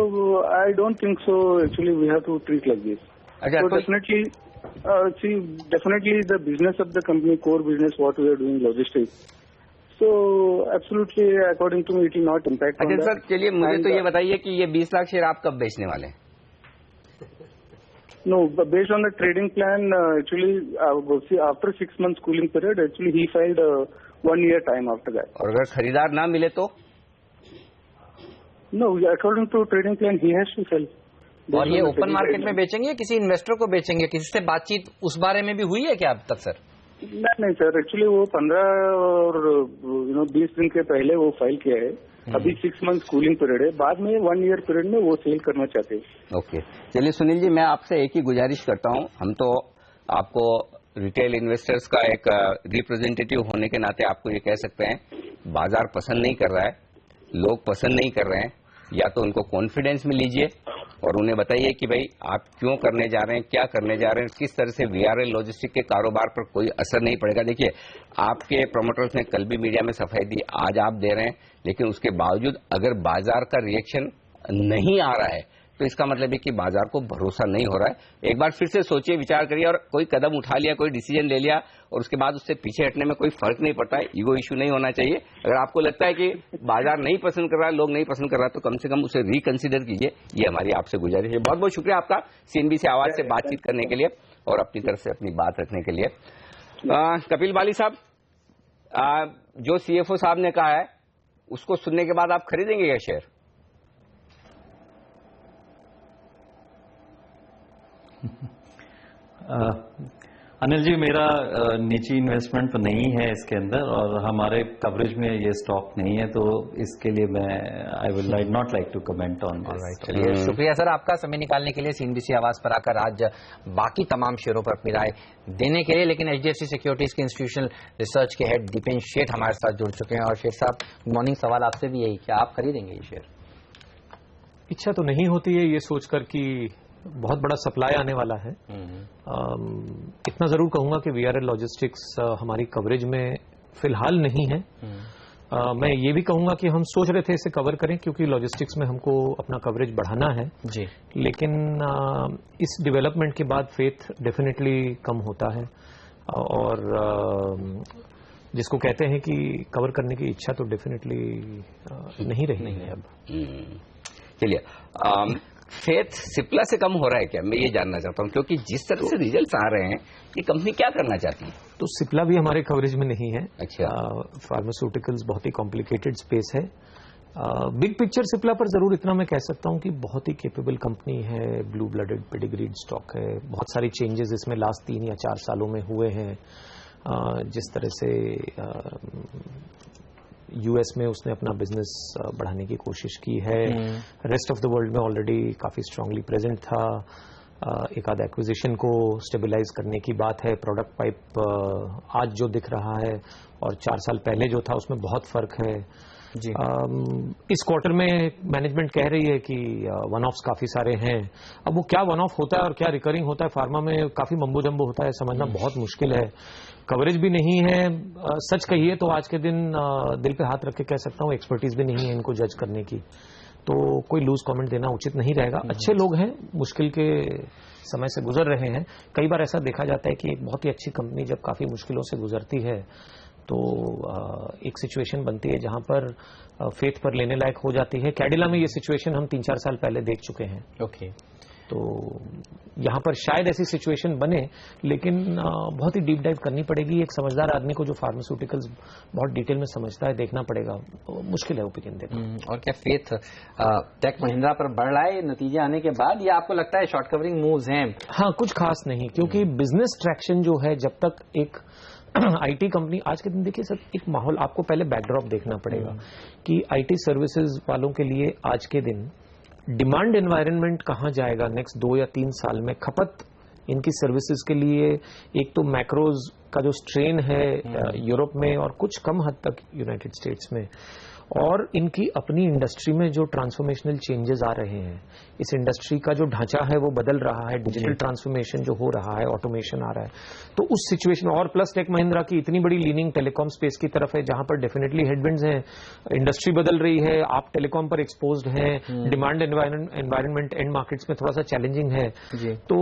I don't think so. Actually, we have to treat like this. So definitely, definitely the business of the company, core business, what we are doing, logistics. So absolutely, according to me, it will not impact.
अच्छा sir, चलिए मुझे तो ये बताइए कि ये 20 lakh share आप कब बेचने वाले हैं?
No, but based on the trading plan, actually, after 6 months cooling period, actually he filed 1 year time after that.
और अगर खरीदार ना मिले तो?
No, according to trading plan, he has to sell.
और ये ओपन मार्केट में बेचेंगे, किसी इन्वेस्टर को बेचेंगे? किसी से बातचीत उस बारे में भी हुई है क्या अब तक सर?
नहीं सर, एक्चुअली वो 15 और 20 दिन के पहले वो फाइल किया है। अभी 6 मंथ कूलिंग पीरियड है, बाद में 1 ईयर पीरियड में वो सेल करना चाहते हैं।
ओके, चलिए सुनील जी, मैं आपसे एक ही गुजारिश करता हूं, हम तो आपको रिटेल इन्वेस्टर्स का एक रिप्रेजेंटेटिव होने के नाते आपको ये कह सकते हैं, बाजार पसंद नहीं कर रहा है, लोग पसंद नहीं कर रहे हैं, या तो उनको कॉन्फिडेंस में लीजिए और उन्हें बताइए कि भाई आप क्यों करने जा रहे हैं, क्या करने जा रहे हैं, किस तरह से वीआरएल लॉजिस्टिक के कारोबार पर कोई असर नहीं पड़ेगा। देखिए, आपके प्रमोटर्स ने कल भी मीडिया में सफाई दी, आज आप दे रहे हैं, लेकिन उसके बावजूद अगर बाजार का रिएक्शन नहीं आ रहा है तो इसका मतलब है कि बाजार को भरोसा नहीं हो रहा है। एक बार फिर से सोचिए, विचार करिए और कोई कदम उठा लिया, कोई डिसीजन ले लिया और उसके बाद उससे पीछे हटने में कोई फर्क नहीं पड़ता है। ईगो इश्यू नहीं होना चाहिए। अगर आपको लगता है कि बाजार नहीं पसंद कर रहा है, लोग नहीं पसंद कर रहा है, तो कम से कम उसे रिकंसिडर कीजिए। ये हमारी आपसे गुजारिश है। बहुत बहुत शुक्रिया आपका सीएनबीसी आवाज से बातचीत करने के लिए और अपनी तरफ से अपनी बात रखने के लिए। कपिल बाली साहब, जो सीएफओ साहब ने कहा है उसको सुनने के बाद आप खरीदेंगे क्या शेयर?
अनिल जी, मेरा निजी इन्वेस्टमेंट तो नहीं है इसके अंदर और हमारे कवरेज में ये स्टॉक नहीं है, तो इसके लिए मैं I will not like to comment on this.
चलिए, शुक्रिया सर आपका समय निकालने के लिए, सीएनबीसी आवाज पर आकर आज बाकी तमाम शेयरों पर अपनी राय देने के लिए। लेकिन एचडीएफसी सिक्योरिटीज के इंस्टीट्यूशनल रिसर्च के हेड दीपेन शेठ हमारे साथ जुड़ चुके हैं। और शेठ साहब, गुड मॉर्निंग। सवाल आपसे भी यही, क्या आप खरीदेंगे ये शेयर?
इच्छा तो नहीं होती है ये सोचकर कि बहुत बड़ा सप्लाई आने वाला है। इतना जरूर कहूंगा कि वीआरएल लॉजिस्टिक्स हमारी कवरेज में फिलहाल नहीं है। मैं ये भी कहूंगा कि हम सोच रहे थे इसे कवर करें क्योंकि लॉजिस्टिक्स में हमको अपना कवरेज बढ़ाना है
जी।
लेकिन इस डेवलपमेंट के बाद फेथ डेफिनेटली कम होता है और जिसको कहते हैं कि कवर करने की इच्छा तो डेफिनेटली नहीं रही है अब।
चलिए, फेथ सिप्ला से कम हो रहा है क्या, मैं ये जानना चाहता हूं, क्योंकि जिस तरह से रिजल्ट्स आ रहे हैं ये कंपनी क्या करना चाहती है?
तो सिप्ला भी हमारे कवरेज में नहीं है।
अच्छा।
फार्मास्यूटिकल्स बहुत ही कॉम्प्लिकेटेड स्पेस है। बिग पिक्चर सिप्ला पर जरूर इतना मैं कह सकता हूं कि बहुत ही कैपेबल कंपनी है, ब्लू ब्लडेड पेडिग्रीड स्टॉक है। बहुत सारी चेंजेस इसमें लास्ट 3 या 4 सालों में हुए हैं। जिस तरह से यूएस में उसने अपना बिजनेस बढ़ाने की कोशिश की है, रेस्ट ऑफ द वर्ल्ड में ऑलरेडी काफी स्ट्रांगली प्रेजेंट था। एक आध एक्विजिशन को स्टेबलाइज करने की बात है। प्रोडक्ट पाइप आज जो दिख रहा है और 4 साल पहले जो था उसमें बहुत फर्क है जी। इस क्वार्टर में मैनेजमेंट कह रही है कि वन ऑफ्स काफी सारे हैं। अब वो क्या वन ऑफ होता है और क्या रिकरिंग होता है, फार्मा में काफी मम्बो जम्बो होता है, समझना बहुत मुश्किल है। कवरेज भी नहीं है। सच कहिए तो आज के दिन दिल पे हाथ रख के कह सकता हूँ एक्सपर्टीज भी नहीं है इनको जज करने की, तो कोई लूज कमेंट देना उचित नहीं रहेगा। अच्छे लोग हैं, मुश्किल के समय से गुजर रहे हैं। कई बार ऐसा देखा जाता है कि एक बहुत ही अच्छी कंपनी जब काफी मुश्किलों से गुजरती है तो एक सिचुएशन बनती है जहां पर फेथ पर लेने लायक हो जाती है। कैडिला में ये सिचुएशन हम 3-4 साल पहले देख चुके हैं।
ओके।
तो यहां पर शायद ऐसी सिचुएशन बने, लेकिन बहुत ही डीप डाइव करनी पड़ेगी। एक समझदार आदमी को जो फार्मास्यूटिकल्स बहुत डिटेल में समझता है, देखना पड़ेगा। मुश्किल है ओपिनियन देना।
और क्या फेथ टेक महिंद्रा पर बढ़ रहा है नतीजे आने के बाद, या आपको लगता है शॉर्ट कवरिंग मूव्स हैं?
हाँ, कुछ खास नहीं, क्योंकि बिजनेस ट्रैक्शन जो है, जब तक एक आईटी कंपनी आज के दिन, देखिए सर, एक माहौल आपको पहले बैकड्रॉप देखना पड़ेगा कि आईटी सर्विसेज वालों के लिए आज के दिन डिमांड एनवायरनमेंट कहां जाएगा नेक्स्ट 2 या 3 साल में। खपत इनकी सर्विसेज के लिए एक तो मैक्रोज का जो स्ट्रेन है यूरोप में और कुछ कम हद तक यूनाइटेड स्टेट्स में, और इनकी अपनी इंडस्ट्री में जो ट्रांसफॉर्मेशनल चेंजेस आ रहे हैं, इस इंडस्ट्री का जो ढांचा है वो बदल रहा है, डिजिटल ट्रांसफॉर्मेशन जो हो रहा है, ऑटोमेशन आ रहा है, तो उस सिचुएशन और प्लस टेक महिंद्रा की इतनी बड़ी लीनिंग टेलीकॉम स्पेस की तरफ है जहां पर डेफिनेटली हेडविंड्स हैं। इंडस्ट्री बदल रही है, आप टेलीकॉम पर एक्सपोज्ड हैं, डिमांड एनवायरनमेंट एंड मार्केट्स में थोड़ा सा चैलेंजिंग है, तो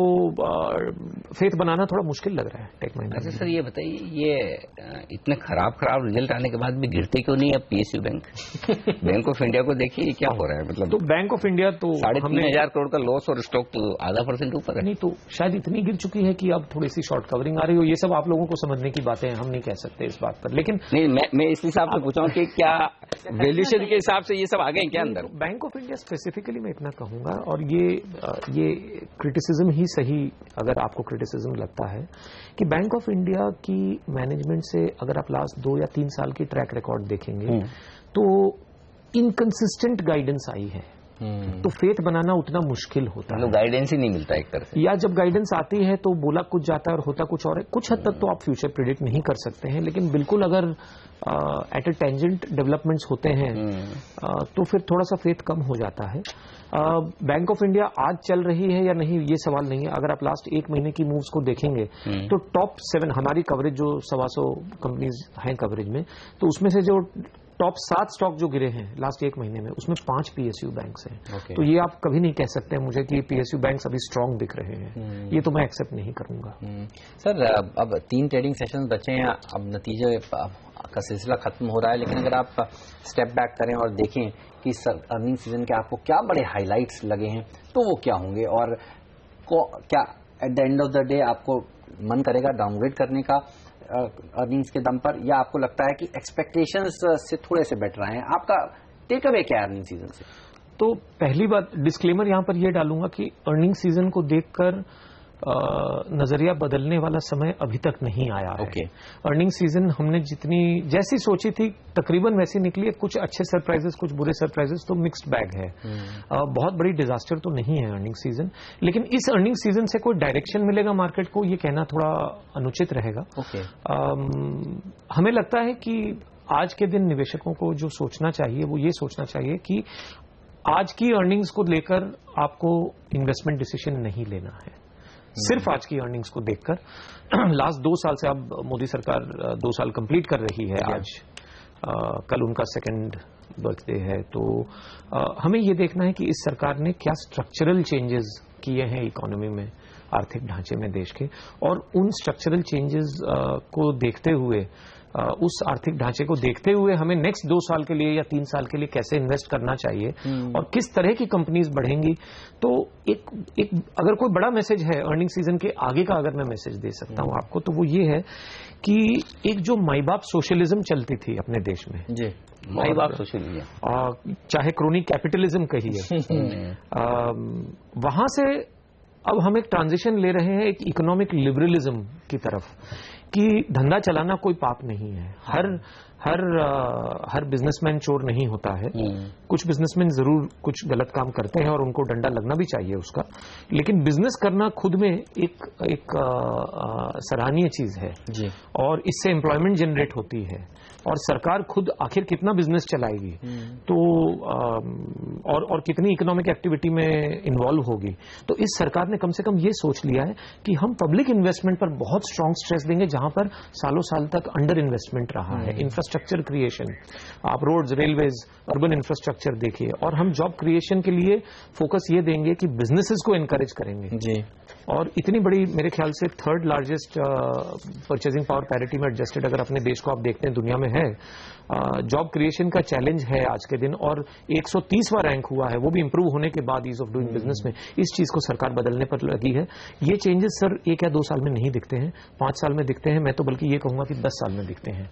फेथ बनाना थोड़ा मुश्किल लग रहा है टेक महिंद्रा।
अच्छा सर, ये बताइए, ये इतने खराब रिजल्ट आने के बाद भी गिरते क्यों नहीं है PSU bank? Bank of India को देखिए क्या हो रहा है, मतलब
तो बैंक ऑफ इंडिया तो
3,500 करोड़ का लॉस और स्टॉक तो 0.5% ऊपर है।
नहीं, तो शायद इतनी गिर चुकी है कि अब थोड़ी सी शॉर्ट कवरिंग आ रही हो। ये सब आप लोगों को समझने की बातें हैं, हम नहीं कह सकते इस बात पर। लेकिन
नहीं, मैं इस हिसाब से पूछा हूं कि क्या वैल्यूएशन के हिसाब से ये सब आ गए क्या अंदर?
बैंक ऑफ इंडिया स्पेसिफिकली मैं इतना कहूंगा, और ये क्रिटिसिज्म ही सही अगर आपको क्रिटिसिज्म लगता है, कि बैंक ऑफ इंडिया की मैनेजमेंट से अगर आप लास्ट 2 या 3 साल की ट्रैक रिकॉर्ड देखेंगे तो इनकंसिस्टेंट गाइडेंस आई है। तो फेथ बनाना उतना मुश्किल होता है,
गाइडेंस ही नहीं मिलता एक तरह से,
या जब गाइडेंस आती है तो बोला कुछ जाता है और होता कुछ और है। कुछ हद तक तो आप फ्यूचर प्रिडिक्ट नहीं कर सकते हैं, लेकिन बिल्कुल अगर एट ए टेंजेंट डेवलपमेंट्स होते हैं तो फिर थोड़ा सा फेथ कम हो जाता है। बैंक ऑफ इंडिया आज चल रही है या नहीं ये सवाल नहीं है। अगर आप लास्ट एक महीने की मूव्स को देखेंगे तो टॉप 7 हमारी कवरेज जो 125 कंपनीज हैं कवरेज में, तो उसमें से जो टॉप 7 स्टॉक जो गिरे हैं लास्ट एक महीने में, उसमें 5 PSU बैंक्स हैं। तो ये आप कभी नहीं कह सकते मुझे कि PSU बैंक्स अभी स्ट्रांग दिख रहे हैं, ये तो मैं एक्सेप्ट नहीं करूंगा।
सर अब 3 ट्रेडिंग सेशंस बचे हैं, अब नतीजे का सिलसिला खत्म हो रहा है, लेकिन अगर आप स्टेप बैक करें और देखें कि अर्निंग सीजन के आपको क्या बड़े हाईलाइट्स लगे हैं तो वो क्या होंगे, और क्या at the end of the day आपको मन करेगा डाउनग्रेड करने का अर्निंग्स के दम पर, या आपको लगता है कि एक्सपेक्टेशंस से थोड़े से बेटर आए हैं? आपका टेक अवे क्या है अर्निंग सीजन से?
तो पहली बात डिस्क्लेमर यहां पर यह डालूंगा कि अर्निंग सीजन को देखकर नजरिया बदलने वाला समय अभी तक नहीं आया है। अर्निंग सीजन हमने जैसी सोची थी तकरीबन वैसी निकली है। कुछ अच्छे सरप्राइजेस, कुछ बुरे सरप्राइजेस, तो मिक्स्ड बैग है। बहुत बड़ी डिजास्टर तो नहीं है अर्निंग सीजन, लेकिन इस अर्निंग सीजन से कोई डायरेक्शन मिलेगा मार्केट को ये कहना थोड़ा अनुचित रहेगा। हमें लगता है कि आज के दिन निवेशकों को जो सोचना चाहिए वो ये सोचना चाहिए कि आज की अर्निंग्स को लेकर आपको इन्वेस्टमेंट डिसीजन नहीं लेना है, सिर्फ आज की अर्निंग्स को देखकर। लास्ट 2 साल से अब मोदी सरकार 2 साल कंप्लीट कर रही है, आज कल उनका 2nd बर्थडे है, तो हमें ये देखना है कि इस सरकार ने क्या स्ट्रक्चरल चेंजेस किए हैं इकोनॉमी में, आर्थिक ढांचे में देश के, और उन स्ट्रक्चरल चेंजेस को देखते हुए, उस आर्थिक ढांचे को देखते हुए हमें नेक्स्ट 2 साल के लिए या 3 साल के लिए कैसे इन्वेस्ट करना चाहिए और किस तरह की कंपनीज बढ़ेंगी। तो एक अगर कोई बड़ा मैसेज है अर्निंग सीजन के आगे का, अगर मैं मैसेज दे सकता हूं आपको, तो वो ये है कि एक जो माई बाप सोशलिज्म चलती थी अपने देश में,
जी माई बाप सोशलिज्म,
चाहे क्रोनी कैपिटलिज्म कहिए, वहां से अब हम एक ट्रांजिशन ले रहे हैं एक इकोनॉमिक लिबरलिज्म की तरफ, कि धंधा चलाना कोई पाप नहीं है। हर बिजनेसमैन चोर नहीं होता है। कुछ बिजनेसमैन जरूर कुछ गलत काम करते हैं और उनको डंडा लगना भी चाहिए उसका, लेकिन बिजनेस करना खुद में एक सराहनीय चीज है जी। और इससे एम्प्लॉयमेंट जनरेट होती है, और सरकार खुद आखिर कितना बिजनेस चलाएगी, तो और कितनी इकोनॉमिक एक्टिविटी में इन्वॉल्व होगी। तो इस सरकार ने कम से कम ये सोच लिया है कि हम पब्लिक इन्वेस्टमेंट पर बहुत स्ट्रांग स्ट्रेस देंगे, जहां पर सालों साल तक अंडर इन्वेस्टमेंट रहा है। इंफ्रास्ट्रक्चर क्रिएशन, आप रोड्स, रेलवेज, अर्बन इंफ्रास्ट्रक्चर देखिए, और हम जॉब क्रिएशन के लिए फोकस ये देंगे कि बिजनेसेस को एनकरेज करेंगे जी। और इतनी बड़ी, मेरे ख्याल से 3rd largest purchasing power parity में एडजस्टेड अगर अपने देश को आप देखते हैं दुनिया में है, जॉब क्रिएशन का चैलेंज है आज के दिन, और 130वां रैंक हुआ है, वो भी इंप्रूव होने के बाद ईज ऑफ डूइंग बिजनेस में। इस चीज को सरकार बदलने पर लगी है। ये चेंजेस सर 1 या 2 साल में नहीं दिखते हैं, 5 साल में दिखते हैं। मैं तो बल्कि ये कहूंगा कि 10 साल में दिखते हैं।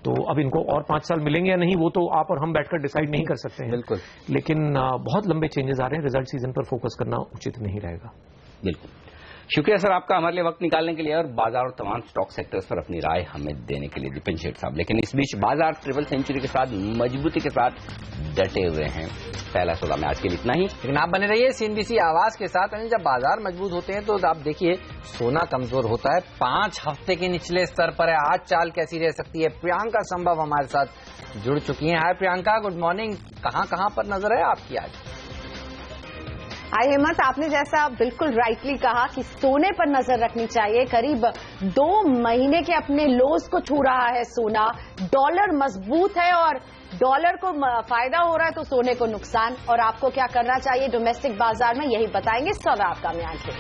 तो अब इनको और 5 साल मिलेंगे या नहीं, वो तो आप और हम बैठकर डिसाइड नहीं कर सकते हैं।
बिल्कुल,
लेकिन बहुत लंबे चेंजेस आ रहे हैं, रिजल्ट सीजन पर फोकस करना उचित नहीं रहेगा।
बिल्कुल, शुक्रिया सर आपका हमारे लिए वक्त निकालने के लिए और बाजार और तमाम स्टॉक सेक्टर्स पर अपनी राय हमें देने के लिए, दीपेन शेठ साहब। लेकिन इस बीच बाजार ट्रिपल सेंचुरी के साथ मजबूती के साथ डटे हुए हैं। पहला सौदा में आज के लिए इतना ही,
लेकिन आप बने रहिए CNBC आवाज के साथ। जब बाजार मजबूत होते हैं तो आप देखिए सोना कमजोर होता है, 5 हफ्ते के निचले स्तर पर है। आज चाल कैसी रह सकती है? प्रियंका संभव हमारे साथ जुड़ चुकी हैं। हाय प्रियंका, गुड मॉर्निंग। कहां पर नजर है आपकी आज?
हाय हेमंत, आपने जैसा बिल्कुल राइटली कहा कि सोने पर नजर रखनी चाहिए। करीब 2 महीने के अपने लोज को छू रहा है सोना। डॉलर मजबूत है और डॉलर को फायदा हो रहा है तो सोने को नुकसान। और आपको क्या करना चाहिए डोमेस्टिक बाजार में, यही बताएंगे सौदा आपका म्यान से।